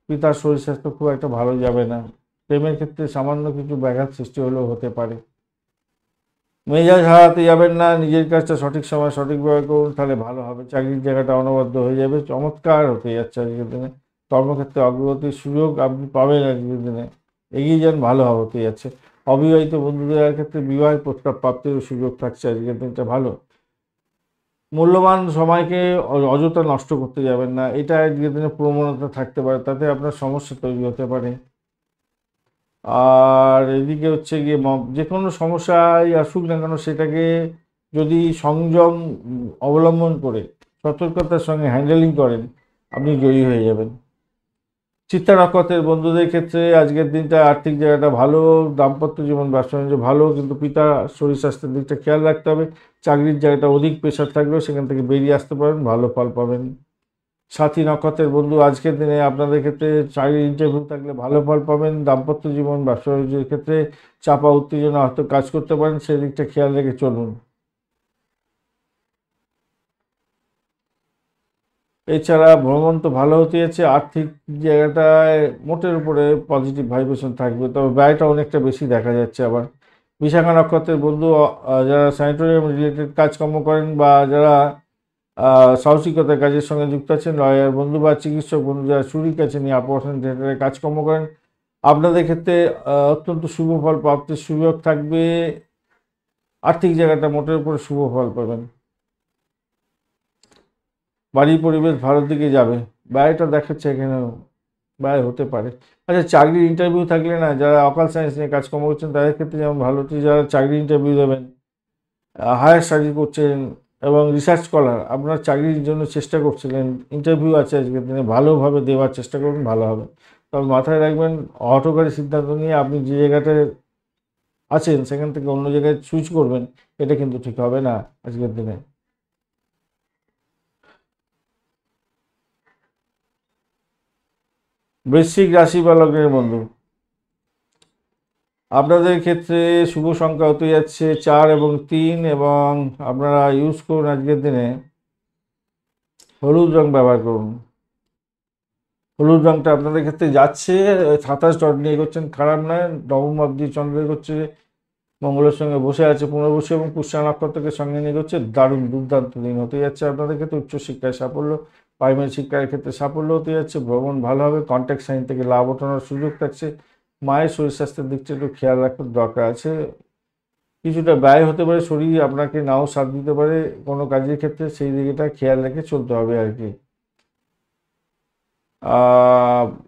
পিতার শরীর স্বাস্থ্য খুব একটা ভালো যাবে না। প্রেমের ক্ষেত্রে সামান্য কিছু ব্যাঘাত সৃষ্টি হলেও হতে পারে। মেজাজ হারাতে যাবেন না, নিজের কাজটা সঠিক সময় সঠিকভাবে করুন, তাহলে ভালো হবে। চাকরির জায়গাটা অনবদ্য হয়ে যাবে, চমৎকার হতে যাচ্ছে আজকের দিনে। কর্মক্ষেত্রে অগ্রগতির সুযোগ আপনি পাবেন আজকের দিনে, এগিয়ে যান, ভালো হতে যাচ্ছে। অবিবাহিত বন্ধুদের ক্ষেত্রে বিবাহের প্রস্তাব প্রাপ্তির সুযোগ থাকছে আজকের দিনটা ভালো। মূল্যবান সময়কে অযথা নষ্ট করতে যাবেন না, এটা আজকের দিনে প্রবণতা থাকতে পারে, তাতে আপনার সমস্যা তৈরি হতে পারে। আর এদিকে হচ্ছে গিয়ে যে কোনো সমস্যায় আসুক না কেন সেটাকে যদি সংযম অবলম্বন করে সতর্কতার সঙ্গে হ্যান্ডেলিং করেন, আপনি জয়ী হয়ে যাবেন। চিত্তা নক্ষত্রের বন্ধুদের ক্ষেত্রে আজকের দিনটা আর্থিক জায়গাটা ভালো, দাম্পত্য জীবন, ব্যবসা বাণিজ্য ভালো, কিন্তু পিতা শরীর স্বাস্থ্যের দিকটা খেয়াল রাখতে হবে। চাকরির জায়গাটা অধিক প্রেশার থাকবে, সেখান থেকে বেরিয়ে আসতে পারেন, ভালো ফল পাবেন। সাথী নক্ষত্রের বন্ধু আজকের দিনে আপনাদের ক্ষেত্রে চাকরির ইন্টারভিউ থাকলে ভালো ফল পাবেন। দাম্পত্য জীবন, ব্যবসা বাণিজ্যের ক্ষেত্রে চাপা উত্তেজনা হয়তো কাজ করতে পারেন, সেদিকটা খেয়াল রেখে চলুন। এছাড়া ভ্রমণ তো ভালো হতে যাচ্ছে, আর্থিক জায়গাটায় মোটের উপরে পজিটিভ ভাইব্রেশন থাকবে, তবে ব্যয়টা অনেকটা বেশি দেখা যাচ্ছে আবার। বিশাখা নক্ষত্রের বন্ধু যারা স্যানিটোরিয়াম রিলেটেড কাজকর্ম করেন বা যারা সাহসিকতার কাজের সঙ্গে যুক্ত আছেন, লয়ার বন্ধু বা চিকিৎসক বন্ধু যারা চুরি কাছে নিয়ে অপারেশন থিয়েটারে কাজকর্ম করেন, আপনাদের ক্ষেত্রে অত্যন্ত শুভ ফল প্রাপ্তির সুযোগ থাকবে। আর্থিক জায়গাটা মোটের উপরে শুভ ফল পাবেন। বাড়ির পরিবেশ ভালোর দিকে যাবে, ব্যয়টা দেখাচ্ছে এখানেও ব্যয় হতে পারে। আচ্ছা, চাকরির ইন্টারভিউ থাকলে না, যারা অকাল সায়েন্স নিয়ে কাজকর্ম করছেন তাদের ক্ষেত্রে যেমন ভালো হচ্ছে, যারা চাকরি ইন্টারভিউ দেবেন, হায়ার স্টাডি করছেন এবং রিসার্চ স্কলার, আপনার চাকরির জন্য চেষ্টা করছিলেন, ইন্টারভিউ আছে আজকের দিনে, ভালোভাবে দেওয়ার চেষ্টা করুন, ভালো হবে। তবে মাথায় রাখবেন, হঠকারী সিদ্ধান্ত নিয়ে আপনি যে জায়গাটায় আছেন সেখান থেকে অন্য জায়গায় সুইচ করবেন, এটা কিন্তু ঠিক হবে না আজকের দিনে। বৃশ্চিক রাশি বা লগ্নের বন্ধু, আপনাদের ক্ষেত্রে শুভ সংখ্যা হতে যাচ্ছে 4 এবং 3, এবং আপনারা ইউজ করুন আজকের দিনে হলুদ রং ব্যবহার করুন। হলুদ রংটা আপনাদের ক্ষেত্রে যাচ্ছে, 27 ডট নিয়ে এগোচ্ছেন, খারাপ নয়। নবম অব্দি চন্দ্র এগোচ্ছে, মঙ্গলের সঙ্গে বসে আছে পুনর্বসু এবং পুষ্যা নক্ষত্রকে সঙ্গে নিয়ে এগোচ্ছে। দারুণ দুর্দান্ত দিন হতে যাচ্ছে আপনাদের ক্ষেত্রে। উচ্চশিক্ষায় সাফল্য, প্রাইমারি শিক্ষার ক্ষেত্রে সাফল্য হতে যাচ্ছে। ভ্রমণ ভালো হবে, কন্ট্যাক্ট সাইন থেকে লাভ ওঠানোর সুযোগ থাকছে। মায়ের শরীর স্বাস্থ্যের দিকটা একটু খেয়াল রাখার দরকার আছে। কিছুটা ব্যয় হতে পারে, শরীর আপনাকে নাও সাথ দিতে পারে কোনো কাজের ক্ষেত্রে, সেই দিকটা খেয়াল রেখে চলতে হবে আর কি।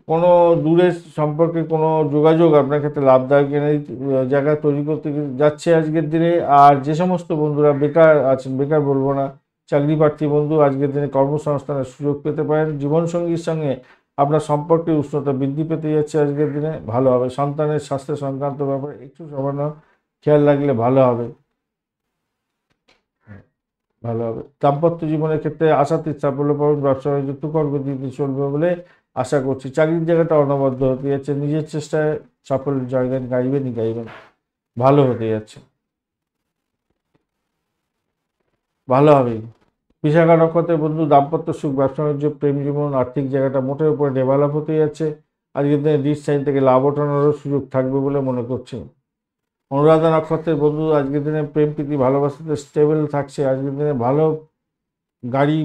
কোনো দূরের সম্পর্কে কোনো যোগাযোগ আপনার ক্ষেত্রে লাভদায়ক জায়গা তৈরি করতে যাচ্ছে আজকের দিনে। আর যে সমস্ত বন্ধুরা বেকার আছেন, বেকার বলবো না, চাকরি প্রার্থী বন্ধু আজকের দিনে কর্মসংস্থানের সুযোগ পেতে পারেন। জীবনসঙ্গীর সঙ্গে আপনার সম্পর্কের উষ্ণতা বৃদ্ধি পেতে যাচ্ছে আজকের দিনে, ভালো হবে। সন্তানের স্বাস্থ্য সংক্রান্ত ব্যাপারে একটু সামান্য খেয়াল রাখলে ভালো হবে, ভালো হবে। দাম্পত্য জীবনের ক্ষেত্রে আশাতীত সাফল্য পাবেন, ব্যবসা বাণিজ্য কর্মদিতে চলবে বলে আশা করছি। চাকরির জায়গাটা অনবদ্য হতে যাচ্ছে, নিজের চেষ্টায় সাফল্যের জায়গায় গাইবেন, ভালো হতে যাচ্ছে, ভালো হবে। বিশাখা নক্ষত্রের বন্ধু, দাম্পত্য সুখ, ব্যবসা বাণিজ্য, প্রেম জীবন, আর্থিক জায়গাটা মোটের উপরে ডেভেলপ হতে যাচ্ছে। আজকের দিনে ডিস সাইন থেকে লাভ ওঠানোরও সুযোগ থাকবে বলে মনে করছি। অনুরাধা নক্ষত্রের বন্ধু, আজকের দিনে প্রেম প্রীতি ভালোবাসাতে স্টেবল থাকছে। আজকের দিনে ভালো গাড়ি,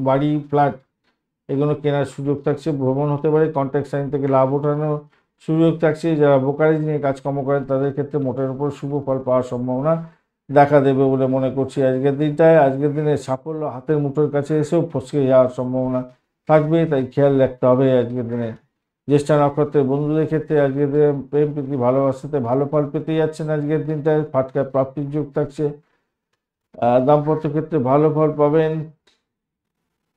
বাড়ি, ফ্ল্যাট এগুলো কেনার সুযোগ থাকছে। ভ্রমণ হতে পারে, কন্ট্যাক্ট সাইন থেকে লাভ ওঠানোর সুযোগ থাকছে। যারা ব্রোকারেজ নিয়ে কাজকর্ম করেন তাদের ক্ষেত্রে মোটের উপর শুভ ফল পাওয়ার সম্ভাবনা দেখা দেবে বলে মনে করছি আজকের দিনটায়। আজকের দিনে সাফল্য হাতের মুঠোর কাছে এসেও ফসকে যাওয়ার সম্ভাবনা থাকবে, তাই খেয়াল রাখতে হবে আজকের দিনে। জ্যেষ্ঠা নক্ষত্রের বন্ধুদের ক্ষেত্রে আজকের দিনে প্রেম প্রীতি ভালোবাসাতে ভালো ফল পেতে যাচ্ছেন। আজকের দিনটায় ফাটকা প্রাপ্তির যোগ থাকছে। দাম্পত্য ক্ষেত্রে ভালো ফল পাবেন,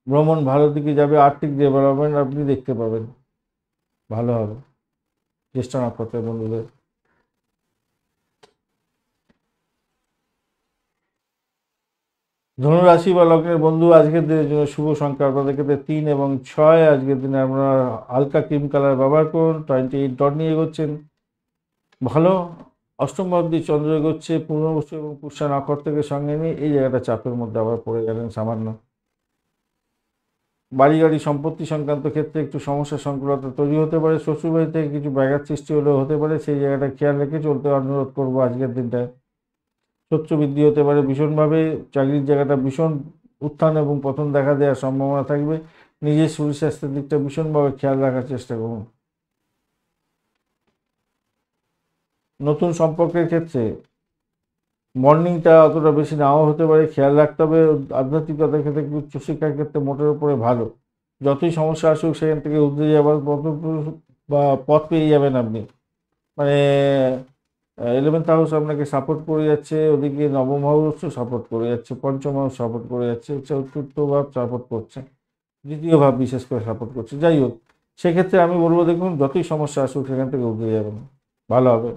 ভ্রমণ ভালো দিকে যাবে, আর্থিক ডেভেলপমেন্ট আপনি দেখতে পাবেন, ভালো হবে জ্যেষ্ঠ নক্ষত্রের বন্ধুদের। ধনুরাশি বা লগ্নের বন্ধু, আজকের দিনের জন্য শুভ সংখ্যা আপনাদের ক্ষেত্রে 3 এবং 6। আজকের দিনে আপনারা হালকা ক্রিম কালার ব্যবহার করুন। 28 ডট নিয়ে এগোচ্ছেন, ভালো। অষ্টম অব্দি চন্দ্র এগোচ্ছে পূর্ণবসু এবং পুষ্যা নক্ষত্রকে সঙ্গে নিয়ে, এই জায়গাটা চাপের মধ্যে আবার পড়ে গেলেন সামান্য। বাড়ি গাড়ি সম্পত্তি সংক্রান্ত ক্ষেত্রে একটু সমস্যা সংকুলতা তৈরি হতে পারে। শ্বশুরবাড়ি থেকে কিছু ব্যাঘাত সৃষ্টি হলেও হতে পারে, সেই জায়গাটা খেয়াল রেখে চলতে অনুরোধ করবো আজকের দিনটায়। শত্রু বৃদ্ধি হতে পারে ভীষণভাবে, চাকরির জায়গাটা ভীষণ উত্থান এবং পতন দেখা দেওয়ার সম্ভাবনা থাকবে। নিজের শরীর স্বাস্থ্যের দিকটা ভীষণভাবে খেয়াল রাখার চেষ্টা করুন। নতুন সম্পর্কের ক্ষেত্রে মর্নিংটা অতটা বেশি নাও হতে পারে, খেয়াল রাখতে হবে। আধ্যাত্মিকতার ক্ষেত্রে উচ্চশিক্ষার ক্ষেত্রে মোটের উপরে ভালো। যতই সমস্যা আসুক সেখান থেকে উঠে যাবার পথ বা পথ পেয়ে যাবেন আপনি। মানে 11th হাউস আপনাকে সাপোর্ট করে যাচ্ছে, ওদিকে নবম হাউসও সাপোর্ট করে যাচ্ছে, পঞ্চম হাউস সাপোর্ট করে যাচ্ছে, চতুর্থ ভাব সাপোর্ট করছে, দ্বিতীয় ভাব বিশেষ করে সাপোর্ট করছে। যাই হোক, সেক্ষেত্রে আমি বলবো দেখুন যতই সমস্যা আসুক সেখান থেকে উঠে যাবেন, ভালো হবে।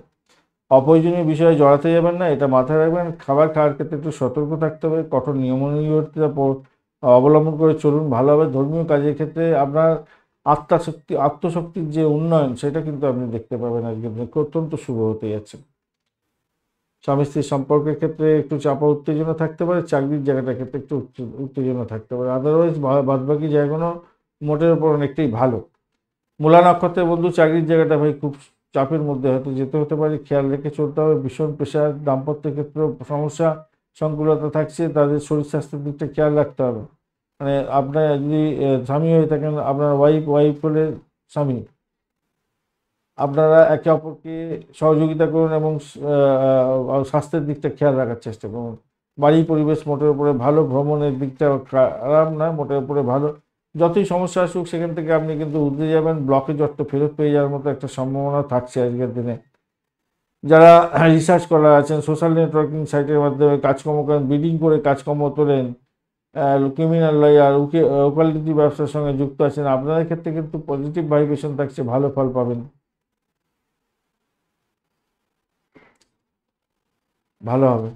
অপ্রয়োজনীয় বিষয়ে জড়াতে যাবেন না, এটা মাথায় রাখবেন। খাবার খাওয়ার ক্ষেত্রে একটু সতর্ক থাকতে হবে, কঠোর নিয়মানুবর্তিতা অবলম্বন করে চলুন, ভালো হবে। ধর্মীয় কাজের ক্ষেত্রে আপনার আত্মশক্তির যে উন্নয়ন সেটা কিন্তু আপনি দেখতে পাবেন আজকে, অত্যন্ত শুভ হতে যাচ্ছে। স্বামী স্ত্রীর সম্পর্কের ক্ষেত্রে একটু চাপা উত্তেজনা থাকতে পারে, চাকরির জায়গাটার ক্ষেত্রে একটু উত্তেজনা থাকতে পারে। আদারওয়াইজ বাদবাকি জায়গাগুলো মোটের উপর অনেকটাই ভালো। মূলা নক্ষত্রের বন্ধু, চাকরির জায়গাটা ভাই খুব চাপের মধ্যে হয়তো যেতে হতে পারে, খেয়াল রেখে চলতে হবে। ভীষণ প্রেশার, দাম্পত্যের ক্ষেত্রেও সমস্যা সংকুলতা থাকছে, তাদের শরীর স্বাস্থ্যের দিকটা খেয়াল রাখতে হবে। মানে আপনার যদি স্বামী হয়ে থাকেন, আপনার ওয়াইফ হলে স্বামী, আপনারা একে অপরকে সহযোগিতা করুন এবং স্বাস্থ্যের দিকটা খেয়াল রাখার চেষ্টা করুন। বাড়ি পরিবেশ মোটের উপরে ভালো, ভ্রমণের দিকটা খারাপ না, মোটের উপরে ভালো। যতই সমস্যা আসুক সেখান থেকে আপনি কিন্তু উঠে যাবেন, ব্লকে যত ফেরত পেয়ে যাওয়ার মতো একটা সম্ভাবনা থাকছে আজকের দিনে। যারা রিসার্চ করা আছেন, সোশ্যাল নেটওয়ার্কিং সাইটের মাধ্যমে কাজকর্ম করেন, বিডিং করে কাজকর্ম তোলেন, ক্রিমিনাল লয়ার, ওকালতি ব্যবসার সঙ্গে যুক্ত আছেন, আপনাদের ক্ষেত্রে কিন্তু পজিটিভ ভাইব্রেশন থাকছে, ভালো ফল পাবেন, ভালো হবে।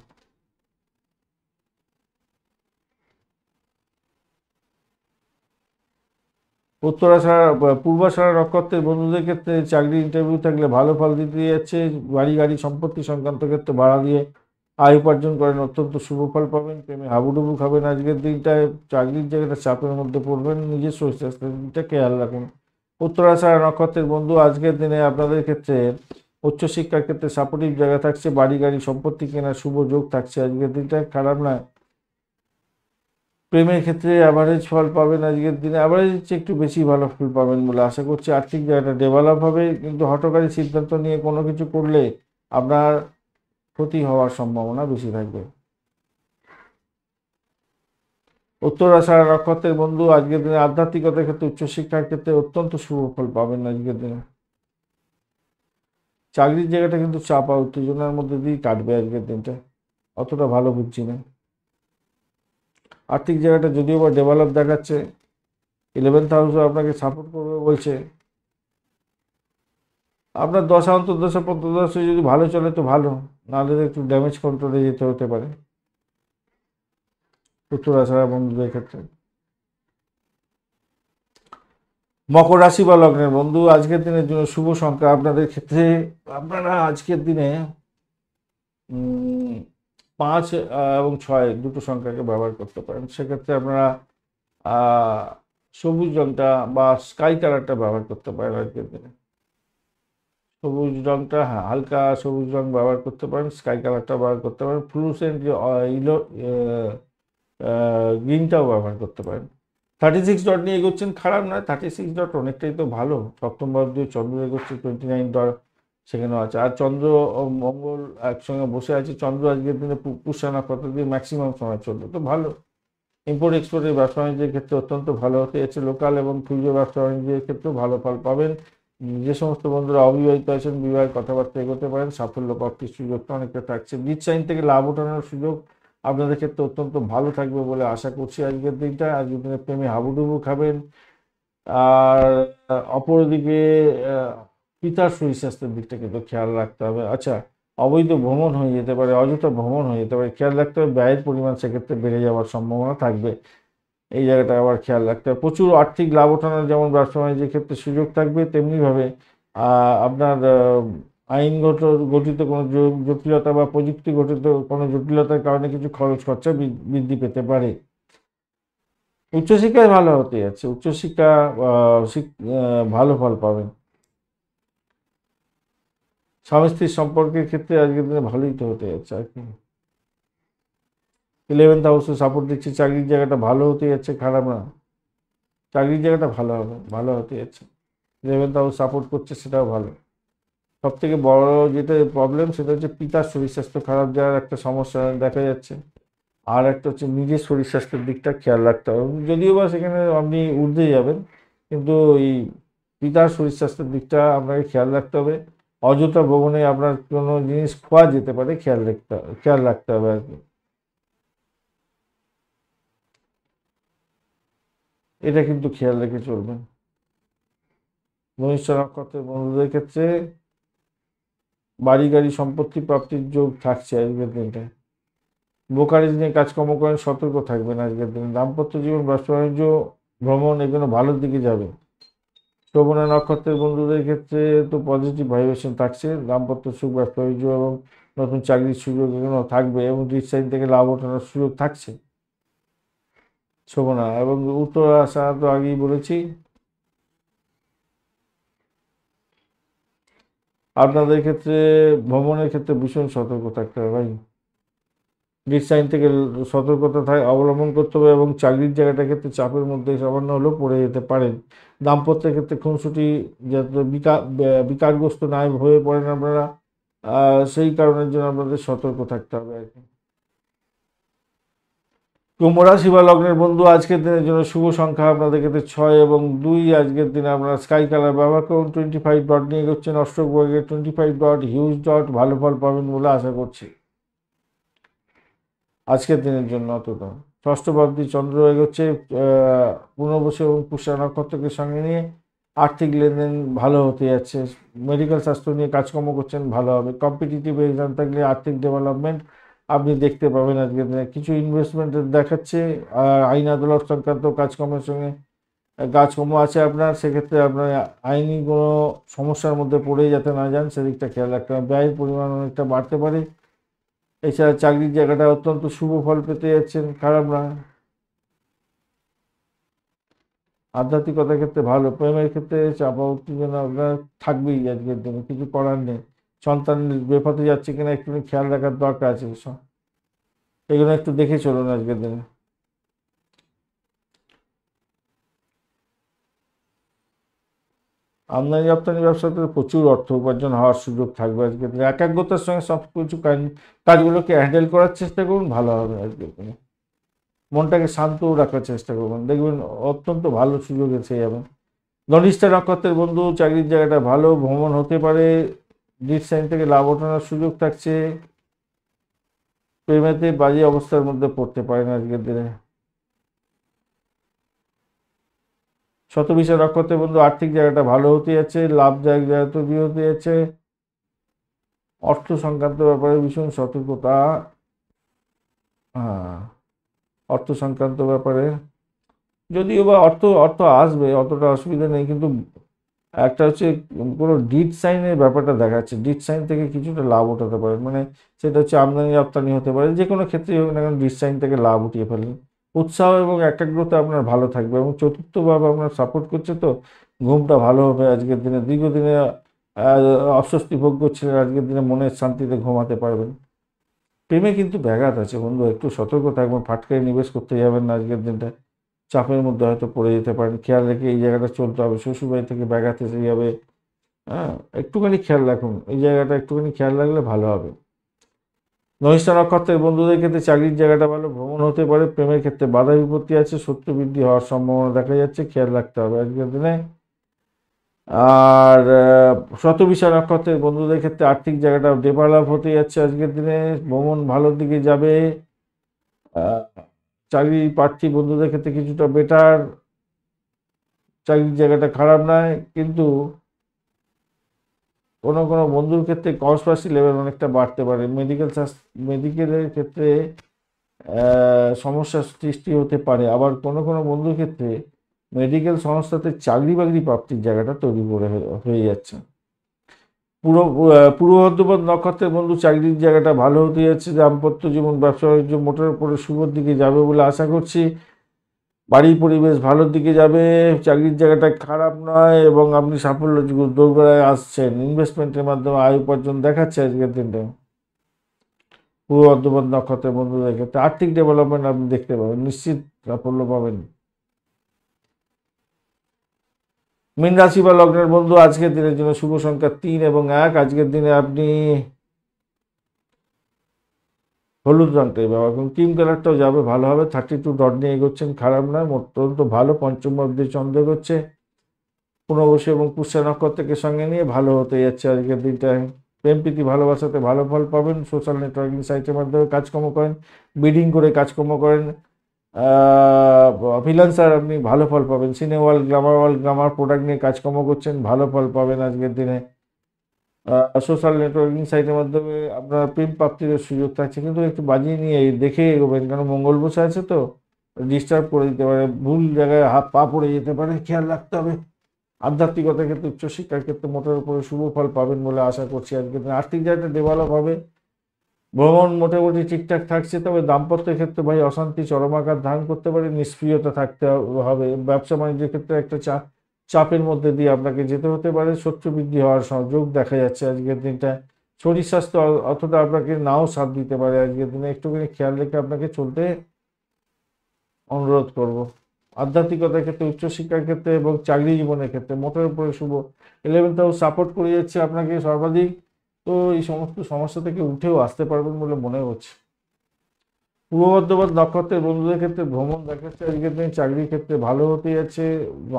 উত্তরাষাঢ়া পূর্বাষাঢ়া নক্ষত্রের বন্ধুদের ক্ষেত্রে চাকরি ইন্টারভিউ থাকলে ভালো ফল দিতে যাচ্ছে। বাড়ি গাড়ি সম্পত্তি সংক্রান্ত ক্ষেত্রে ভাড়া দিয়ে আয় উপার্জন করেন, অত্যন্ত শুভ ফল পাবেন। প্রেমে হাবুডুবু খাবেন আজকের দিনটায়। চাকরির জায়গাটা চাপের মধ্যে পড়বেন, নিজের শরীর স্বাস্থ্যের দিকটা খেয়াল রাখুন, উত্তরাষাঢ়া নক্ষত্রের বন্ধু, আজকের দিনে আপনাদের ক্ষেত্রে উচ্চশিক্ষার ক্ষেত্রে সাপোর্টিভ জায়গা থাকছে, বাড়ি গাড়ি সম্পত্তি কেনার শুভ যোগ থাকছে। আজকের দিনটা খারাপ নয়। প্রেমের ক্ষেত্রে অ্যাভারেজ ফল পাবেন আজকের দিনে, অ্যাভারেজ চেয়ে একটু বেশি ভালো ফল পাবেন বলে আশা করছি। আর্থিক জায়গাটা ডেভেলপ হবে, কিন্তু হঠকারী সিদ্ধান্ত নিয়ে কোনো কিছু করলে আপনার ক্ষতি হওয়ার সম্ভাবনা বেশি থাকবে। উত্তরাষাঢ়া নক্ষত্রের বন্ধু, আজকের দিনে আধ্যাত্মিকতার ক্ষেত্রে উচ্চশিক্ষার ক্ষেত্রে অত্যন্ত শুভ ফল পাবেন আজকের দিনে। চাকরির জায়গাটা কিন্তু চাপ আর উত্তেজনার মধ্যে দিয়েই কাটবে আজকের দিনটা, অতটা ভালো বুঝছি না। আর্থিক জায়গাটা যদিও বা ডেভেলপ দেখাচ্ছে, 11th হাউসও আপনাকে সাপোর্ট করবে বলছে। আপনার দশা অন্তর্দশা পঞ্চদশা যদি ভালো চলে তো ভালো, নাহলে তো একটু ড্যামেজ কন্ট্রোলে যেতে হতে পারে উত্তরাষাঢ়া বন্ধুদের ক্ষেত্রে। মকর রাশি বা লগ্নের বন্ধু, আজকের দিনের জন্য শুভ সংখ্যা আপনাদের ক্ষেত্রে, আপনারা আজকের দিনে 5 এবং 6 দুটো সংখ্যাকে ব্যবহার করতে পারেন। সেক্ষেত্রে আপনারা সবুজ রংটা বা স্কাই কালারটা ব্যবহার করতে পারেন আজকের দিনে। সবুজ রংটা, হ্যাঁ, হালকা সবুজ রং ব্যবহার করতে পারেন, স্কাই কালারটা ব্যবহার করতে পারেন, ফ্লুসেন্ট যে ইলো গ্রিনটাও ব্যবহার করতে পারেন। 36 ডট নিয়ে এগোচ্ছেন, খারাপ নয়। 36 ডট অনেকটাই তো ভালো। সপ্তম ভাব দিয়ে চন্দ্র এগোচ্ছে, 29 ডট সেখানেও আছে। আর চন্দ্র ও মঙ্গল একসঙ্গে বসে আছে। চন্দ্র আজকের দিনে পুষ্যা নক্ষত্র দিয়ে ম্যাক্সিমাম সময় চলবে, তো ভালো। ইম্পোর্ট এক্সপোর্টের ব্যবসা বাণিজ্যের ক্ষেত্রে অত্যন্ত ভালো হতে যাচ্ছে। লোকাল এবং খুচরো ব্যবসা বাণিজ্যের ক্ষেত্রেও ভালো ফল পাবেন। যে সমস্ত বন্ধুরা অবিবাহিত আছেন, বিবাহের কথাবার্তা এগোতে পারেন, সাফল্য প্রাপ্তির সুযোগটা অনেকটা থাকছে। বীজ সাইন থেকে লাভ ওঠানোর সুযোগ আপনাদের ক্ষেত্রে অত্যন্ত ভালো থাকবে বলে আশা করছি আজকের দিনটা। আজকের দিনে প্রেমে হাবুডুবু খাবেন। আর অপরদিকে পিতার শরীর স্বাস্থ্যের দিকটা কিন্তু খেয়াল রাখতে হবে। আচ্ছা, অবৈধ ভ্রমণ হয়ে যেতে পারে, অযথা ভ্রমণ হয়ে যেতে পারে, খেয়াল রাখতে হবে। ব্যয়ের পরিমাণ সেক্ষেত্রে বেড়ে যাওয়ার সম্ভাবনা থাকবে, এই জায়গাটা আবার খেয়াল রাখতে হবে। প্রচুর আর্থিক লাভ ওঠানোর যেমন ব্যবসা বাণিজ্যের ক্ষেত্রে সুযোগ থাকবে, তেমনিভাবে আপনার আইনগত গঠিত কোনো জটিলতা বা প্রযুক্তি গঠিত কোনো জটিলতার কারণে কিছু খরচ খরচা বৃদ্ধি পেতে পারে। উচ্চশিক্ষায় ভালো হতে যাচ্ছে, উচ্চশিক্ষা ভালো ফল পাবেন। স্বামী স্ত্রীর সম্পর্কের ক্ষেত্রে আজকের দিনে ভালোই তো হতে যাচ্ছে আর কি। 11th হাউসে সাপোর্ট দিচ্ছে, চাকরির জায়গাটা ভালো হতে যাচ্ছে, খারাপ না। চাকরির জায়গাটা ভালো হবে, ভালো হতে যাচ্ছে। 11th হাউস সাপোর্ট করছে, সেটাও ভালো। সব থেকে বড় যেটা প্রবলেম সেটা হচ্ছে পিতার শরীর স্বাস্থ্য খারাপ যাওয়ার একটা সমস্যা দেখা যাচ্ছে। আর একটা হচ্ছে নিজের শরীর স্বাস্থ্যের দিকটা খেয়াল রাখতে হবে, যদিও বা সেখানে আপনি ঊর্ধ্বে যাবেন, কিন্তু এই পিতার শরীর স্বাস্থ্যের দিকটা আপনাকে খেয়াল রাখতে হবে। অযথা ভ্রমণে আপনার কোনো জিনিস খোয়া যেতে পারে, খেয়াল রাখতে হবে আর কি। এটা কিন্তু খেয়াল রেখে চলবেন। ধনিষ্ঠ নক্ষত্রের বন্ধুদের ক্ষেত্রে বাড়ি গাড়ি সম্পত্তি প্রাপ্তির যোগ থাকছে আজকের দিনটায়। ব্রোকারেজ নিয়ে কাজকর্ম করেন, সতর্ক থাকবেন আজকের দিনে। দাম্পত্য জীবন, ব্যবসা বাণিজ্য, ভ্রমণ এগুলো ভালোর দিকে যাবে। শ্রবণা নক্ষত্রের বন্ধুদের ক্ষেত্রে তো পজিটিভ ভাইব্রেশন থাকছে। দাম্পত্য সুখ, ব্যবসা বাণিজ্য এবং নতুন চাকরির সুযোগ এগুলো থাকবে, এবং রিচ সাইন থেকে লাভ ওঠানোর সুযোগ থাকছে শ্রবণা। এবং উত্তরাষাঢ়া তো আগেই বলেছি। আপনাদের ক্ষেত্রে ভ্রমণের ক্ষেত্রে ভীষণ সতর্ক থাকতে হবে ভাই। রিচ সাইন থেকে সতর্কতা অবলম্বন করতে হবে, এবং চাকরির জায়গাটার ক্ষেত্রে চাপের মধ্যে সামান্য হলেও পড়ে যেতে পারেন। দাম্পত্যের ক্ষেত্রে খুনসুটি যাতে বিকারগ্রস্ত না হয়ে পড়েন আপনারা, সেই কারণের জন্য আপনাদের সতর্ক থাকতে হবে আর কি। কুম্ভ রাশি বা লগ্নের বন্ধু, আজকের দিনের জন্য শুভ সংখ্যা আপনাদের ক্ষেত্রে 6 এবং 2। আজকের দিনে আপনারা স্কাই কালার ব্যবহার করুন। 25 ডট নিয়ে এগোচ্ছেন, অষ্টক বর্গের 25 ডট, হিউজ ডট, ভালো ফল পাবেন বলে আশা করছি আজকের দিনের জন্য। অতটা ষষ্ঠ ভাবটি চন্দ্র এগোচ্ছে পুনর্বসু এবং পুষ্যা নক্ষত্রকে সঙ্গে নিয়ে। আর্থিক লেনদেন ভালো হতে যাচ্ছে। মেডিকেল স্বাস্থ্য নিয়ে কাজকর্ম করছেন, ভালো হবে। কম্পিটিটিভ এক্সাম থাকলে আর্থিক ডেভেলপমেন্ট আপনি দেখতে পাবেন আজকের দিনে। কিছু ইনভেস্টমেন্টের দেখাচ্ছে। আইন আদালত সংক্রান্ত কাজকর্মের সঙ্গে কাজকর্ম আছে আপনার, সেক্ষেত্রে আপনার আইনি কোনো সমস্যার মধ্যে পড়ে যাতে না যান, সেদিকটা খেয়াল রাখতে হবে। ব্যয়ের পরিমাণ অনেকটা বাড়তে পারে। এছাড়া চাকরির জায়গাটা অত্যন্ত শুভ ফল পেতে যাচ্ছেন, খারাপ না। আধ্যাত্মিকতার ক্ষেত্রে ভালো, প্রেমের ক্ষেত্রে চাপা উত্তেজনা আপনার থাকবেই আজকের দিনে, কিছু করার নেই। সন্তান বেপথে যাচ্ছে কিনা একটু খেয়াল রাখার দরকার আছে, এগুলো একটু দেখে চলুন আজকের দিনে। আমদানি রপ্তানি ব্যবসাতে প্রচুর অর্থ উপার্জন হওয়ার সুযোগ থাকবে আজকের দিনে। একাগ্রতার সঙ্গে সব কিছু কাজগুলোকে হ্যান্ডেল করার চেষ্টা করুন, ভালো হবে আজকের দিনে। মনটাকে শান্ত রাখার চেষ্টা করবেন, দেখবেন অত্যন্ত ভালো সুযোগ এসে যাবে। ধনিষ্ঠা নক্ষত্রের বন্ধু, চাকরির জায়গাটা ভালো, ভ্রমণ হতে পারে, ডিট সাইন থেকে লাভ ওঠানোর সুযোগ থাকছে। প্রেমেতে বাজে অবস্থার মধ্যে পড়তে পারেন আজকের দিনে। শতবিশা নক্ষত্রের বন্ধু, আর্থিক জায়গাটা ভালো হতে যাচ্ছে, লাভদায়ক জায়গা তৈরি হতে যাচ্ছে। অর্থ সংক্রান্ত ব্যাপারে ভীষণ সতর্কতা। হ্যাঁ, অর্থ সংক্রান্ত ব্যাপারে যদিও বা অর্থ অর্থ আসবে, অতটা অসুবিধা নেই, কিন্তু একটা হচ্ছে কোনো ডিট সাইনের ব্যাপারটা দেখাচ্ছে, ডিট সাইন থেকে কিছুটা লাভ উঠাতে পারেন, মানে সেটা হচ্ছে আমদানি রপ্তানি হতে পারে, যে কোনো ক্ষেত্রেই হোক না কেন ডিট সাইন থেকে লাভ উঠিয়ে ফেলেন। উৎসাহ এবং একাগ্রতা আপনার ভালো থাকবে, এবং চতুর্থভাবে আপনার সাপোর্ট করছে, তো ঘুমটা ভালো হবে আজকের দিনে। দীর্ঘদিনে অস্বস্তি ভোগ করছিলেন, আজকের দিনে মনের শান্তিতে ঘুমাতে পারবেন। প্রেমে কিন্তু ব্যাঘাত আছে বন্ধু, একটু সতর্ক থাকবেন, ফাটকায় নিবেশ করতে যাবেন না আজকের দিনটা, চাপের মধ্যে হয়তো পড়ে যেতে পারেন। খেয়াল রেখে এই জায়গাটা চলতে হবে, শ্বশুরবাড়ি থেকে ব্যাঘাত এসে যাবে। হ্যাঁ, একটুখানি খেয়াল রাখুন, এই জায়গাটা একটুখানি খেয়াল রাখলে ভালো হবে। ধনিষ্ঠা নক্ষত্রের বন্ধুদের ক্ষেত্রে চাকরির জায়গাটা ভালো, ভ্রমণ হতে পারে, প্রেমের ক্ষেত্রে বাধা বিপত্তি আছে, শত্রু বৃদ্ধি হওয়ার সম্ভাবনা দেখা যাচ্ছে, খেয়াল রাখতে হবে আজকের দিনে। আর শতবিশা নক্ষত্রের বন্ধুদের ক্ষেত্রে আর্থিক জায়গাটা ডেভেলপ হতে যাচ্ছে আজকের দিনে, ভ্রমণ ভালোর দিকে যাবে। চাকরি প্রার্থী বন্ধুদের ক্ষেত্রে কিছুটা বেটার, চাকরির জায়গাটা খারাপ নয়, কিন্তু কোনো কোনো বন্ধুর ক্ষেত্রে কনস্পারেসি লেভেল অনেকটা বাড়তে পারে। মেডিকেলের ক্ষেত্রে সমস্যার সৃষ্টি হতে পারে, আবার কোনো কোনো বন্ধুর ক্ষেত্রে মেডিকেল সংস্থাতে চাকরি বাকরি প্রাপ্তির জায়গাটা তৈরি করে হয়ে যাচ্ছে। পূর্ব বর্ধমান নক্ষত্রের বন্ধু, চাকরির জায়গাটা ভালো হতে যাচ্ছে, দাম্পত্য জীবন ব্যবসা বাণিজ্য মোটের উপরে শুভর দিকে যাবে বলে আশা করছি। বাড়ির পরিবেশ ভালোর দিকে যাবে, চাকরির জায়গাটা খারাপ নয়, এবং আপনি সাফল্য দোরগোড়ায় আসছেন। ইনভেস্টমেন্টের মাধ্যমে আয় উপার্জন দেখাচ্ছে আজকের দিনটা। পূর্ব বর্ধমান নক্ষত্রের বন্ধুদের ক্ষেত্রে আর্থিক ডেভেলপমেন্ট আপনি দেখতে পাবেন, নিশ্চিত সাফল্য পাবেন। মীন রাশি বা লগ্নের বন্ধু, আজকের দিনের জন্য শুভ সংখ্যা 3 এবং 1। আজকের দিনে আপনি হলুদ রঙটাই ব্যবহার করুন, ক্রিম কালারটাও যাবে, ভালো হবে। 32 ডট নিয়ে এগোচ্ছেন, খারাপ নয়, অত্যন্ত ভালো। পঞ্চম অব্দি চন্দ্র এগোচ্ছে, পুনর্বসু এবং পুষ্যা নক্ষত্রকে সঙ্গে নিয়ে ভালো হতে যাচ্ছে আজকের দিনটায়। প্রেম প্রীতি ভালোবাসাতে ভালো ফল পাবেন। সোশ্যাল নেটওয়ার্কিং সাইটের মাধ্যমে কাজকর্ম করেন, বিডিং করে কাজকর্ম করেন, ফ্রিল্যান্সার, আপনি ভালো ফল পাবেন। সিনে ওয়ার্ল্ড গ্লামার প্রোডাক্ট নিয়ে কাজকর্ম করছেন, ভালো ফল পাবেন আজকের দিনে। সোশ্যাল নেটওয়ার্কিং সাইটের মাধ্যমে আপনার প্রেম প্রাপ্তির সুযোগ থাকছে, কিন্তু একটু বাজিয়ে নিয়ে দেখে এগোবেন, কারণ মঙ্গল বসে আছে তো ডিস্টার্ব করে দিতে পারে, ভুল জায়গায় হাত পা পড়ে যেতে পারে, খেয়াল রাখতে হবে। আধ্যাত্মিকতার ক্ষেত্রে উচ্চশিক্ষার ক্ষেত্রে মোটের উপরে শুভ ফল পাবেন বলে আশা করছি আজকে। আর্থিক জায়গাটা ডেভেলপ হবে, ভ্রমণ মোটামুটি ঠিকঠাক থাকছে, তবে দাম্পত্যের ক্ষেত্রে ভাই অশান্তি চরম আকার ধারণ করতে পারে, নিষ্ক্রিয়তা থাকতে হবে। ব্যবসা বাণিজ্যের ক্ষেত্রে একটা চাপের মধ্যে দিয়ে আপনাকে যেতে হতে পারে, শত্রু বৃদ্ধি হওয়ার সুযোগ দেখা যাচ্ছে আজকের দিনটা। শরীর স্বাস্থ্য অতটা আপনাকে নাও সাথ দিতে পারে আজকের দিনে, একটুখানি খেয়াল রেখে আপনাকে চলতে অনুরোধ করব। আধ্যাত্মিকতার ক্ষেত্রে, উচ্চশিক্ষার ক্ষেত্রে এবং চাকরি জীবনের ক্ষেত্রে মোটের উপরে শুভ। 11th হাউস সাপোর্ট করে যাচ্ছে আপনাকে সর্বাধিক, তো এই সমস্ত সমস্যা থেকে উঠেও আসতে পারবেন বলে মনে হচ্ছে। পূর্ব বর্ধমান নক্ষত্রের বন্ধুদের ক্ষেত্রে ভ্রমণ দেখাচ্ছে আজকের দিন, চাকরির ক্ষেত্রে ভালো হতে যাচ্ছে,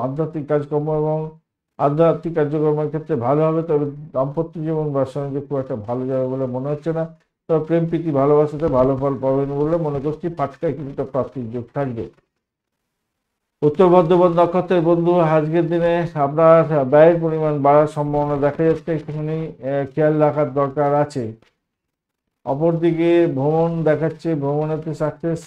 আধ্যাত্মিক কাজকর্ম এবং আধ্যাত্মিক কার্যক্রমের ক্ষেত্রে ভালো হবে, তবে দাম্পত্য জীবন ব্যবসা বাণিজ্য খুব একটা ভালো যাবে বলে মনে হচ্ছে না। তবে প্রেম প্রীতি ভালোবাসাতে ভালো ফল পাবেন বলে মনে করছি, ফাটকায় কিছুটা প্রাপ্তির যোগ থাকবে। উত্তর বর্ধমান নক্ষত্রের বন্ধু, আজকের দিনে আপনার ব্যয়ের পরিমাণ বাড়ার সম্ভাবনা দেখা যাচ্ছে, একটুখানি খেয়াল রাখার দরকার আছে। অপরদিকে ভ্রমণ দেখাচ্ছে, ভ্রমণেতে সাকসেস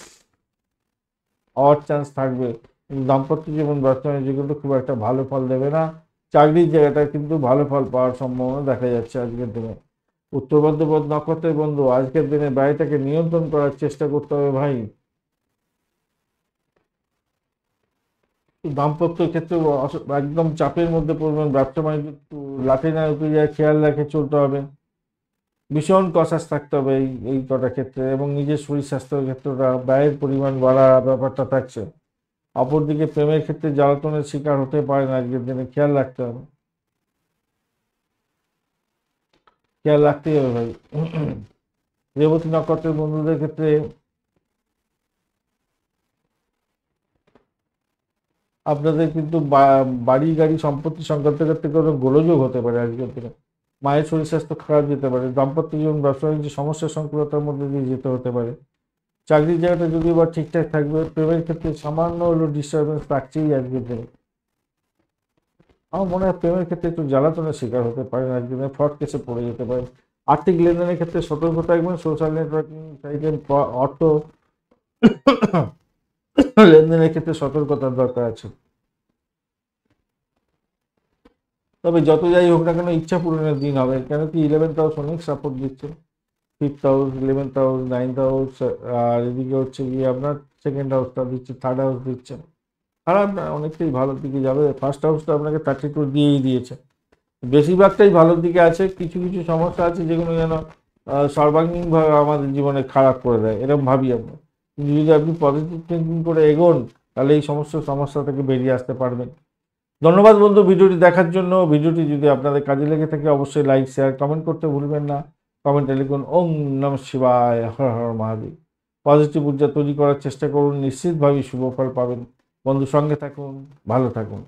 হওয়ার চান্স থাকবে, কিন্তু দাম্পত্য জীবন ব্যবসা বাণিজ্য কিন্তু খুব একটা ভালো ফল দেবে না। চাকরির জায়গাটা কিন্তু ভালো ফল পাওয়ার সম্ভাবনা দেখা যাচ্ছে আজকের দিনে। উত্তর বর্ধমান নক্ষত্রের বন্ধু, আজকের দিনে ব্যয়টাকে নিয়ন্ত্রণ করার চেষ্টা করতে হবে ভাই। দাম্পত্য ক্ষেত্রে একদম চাপের মধ্যে পড়বেন, ব্যবসা বাণিজ্য একটু লাঠি না উঠে যায়, খেয়াল রেখে চলতে হবে, ভীষণ কসাস থাকতে হবে এই কটা ক্ষেত্রে, এবং নিজের শরীর স্বাস্থ্যের ক্ষেত্রটা ব্যয়ের পরিমাণ বাড়া ব্যাপারটা থাকছে। অপরদিকে প্রেমের ক্ষেত্রে জ্বালাতনের শিকার হতে পারেন আজকের দিনে, খেয়াল রাখতে হবে, খেয়াল রাখতেই হবে ভাই। রেবতী নক্ষত্রের বন্ধুদের ক্ষেত্রে আপনাদের কিন্তু বাড়ি গাড়ি সম্পত্তি সংক্রান্ত ক্ষেত্রে কোনো গোলযোগ হতে পারে আজকের দিনে, মায়ের শরীর স্বাস্থ্য খারাপ যেতে পারে, দাম্পত্য জীবন ব্যবসা বাণিজ্য সমস্যার সংকুলতার মধ্যে দিয়ে যেতে হতে পারে। চাকরির জায়গাটা যদিও বা ঠিকঠাক থাকবে, প্রেমের ক্ষেত্রে সামান্য হলো ডিস্টারবেন্স থাকছেই আজকের দিনে। আমার মনে হয় প্রেমের ক্ষেত্রে একটু জ্বালাতনের শিকার হতে পারেন আজকের দিনে, ফ্রড কেসে পড়ে যেতে পারেন। আর্থিক লেনদেনের ক্ষেত্রে সতর্ক থাকবেন, সোশ্যাল নেটওয়ার্কিং সাইটে অর্থ লেনদেনের ক্ষেত্রে সতর্কতার দরকার আছে। তবে যত যাই হোক না কেন ইচ্ছা পূরণের দিন হবে, কেন কি 11th হাউস অনেক সাপোর্ট দিচ্ছে, 5th house, 11th house, 9th house, আর এদিকে হচ্ছে গিয়ে আপনার সেকেন্ড হাউসটা দিচ্ছে, থার্ড হাউস দিচ্ছে, খারাপ না, অনেকটাই ভালোর দিকে যাবে। ফার্স্ট হাউসটা আপনাকে 32 দিয়েই দিয়েছে, বেশিরভাগটাই ভালোর দিকে আছে, কিছু কিছু সমস্যা আছে যেগুলো যেন সর্বাঙ্গীনভাবে আমাদের জীবনে খারাপ করে দেয়, এরকম ভাবি আমরা। কিন্তু যদি আপনি পজিটিভ থিঙ্কিং করে এগোন, তাহলে এই সমস্ত সমস্যা থেকে বেরিয়ে আসতে পারবেন। ধন্যবাদ বন্ধু ভিডিওটি দেখার জন্য। ভিডিওটি যদি আপনাদের কাজে লেগে থাকে অবশ্যই লাইক শেয়ার কমেন্ট করতে ভুলবেন না। কমেন্টে লিখুন ওম নমঃ শিবায়, হর হর মহাদেব। পজিটিভ ঊর্জা তৈরি করার চেষ্টা করুন, নিশ্চিতভাবেই শুভ ফল পাবেন। বন্ধু সঙ্গে থাকুন, ভালো থাকুন।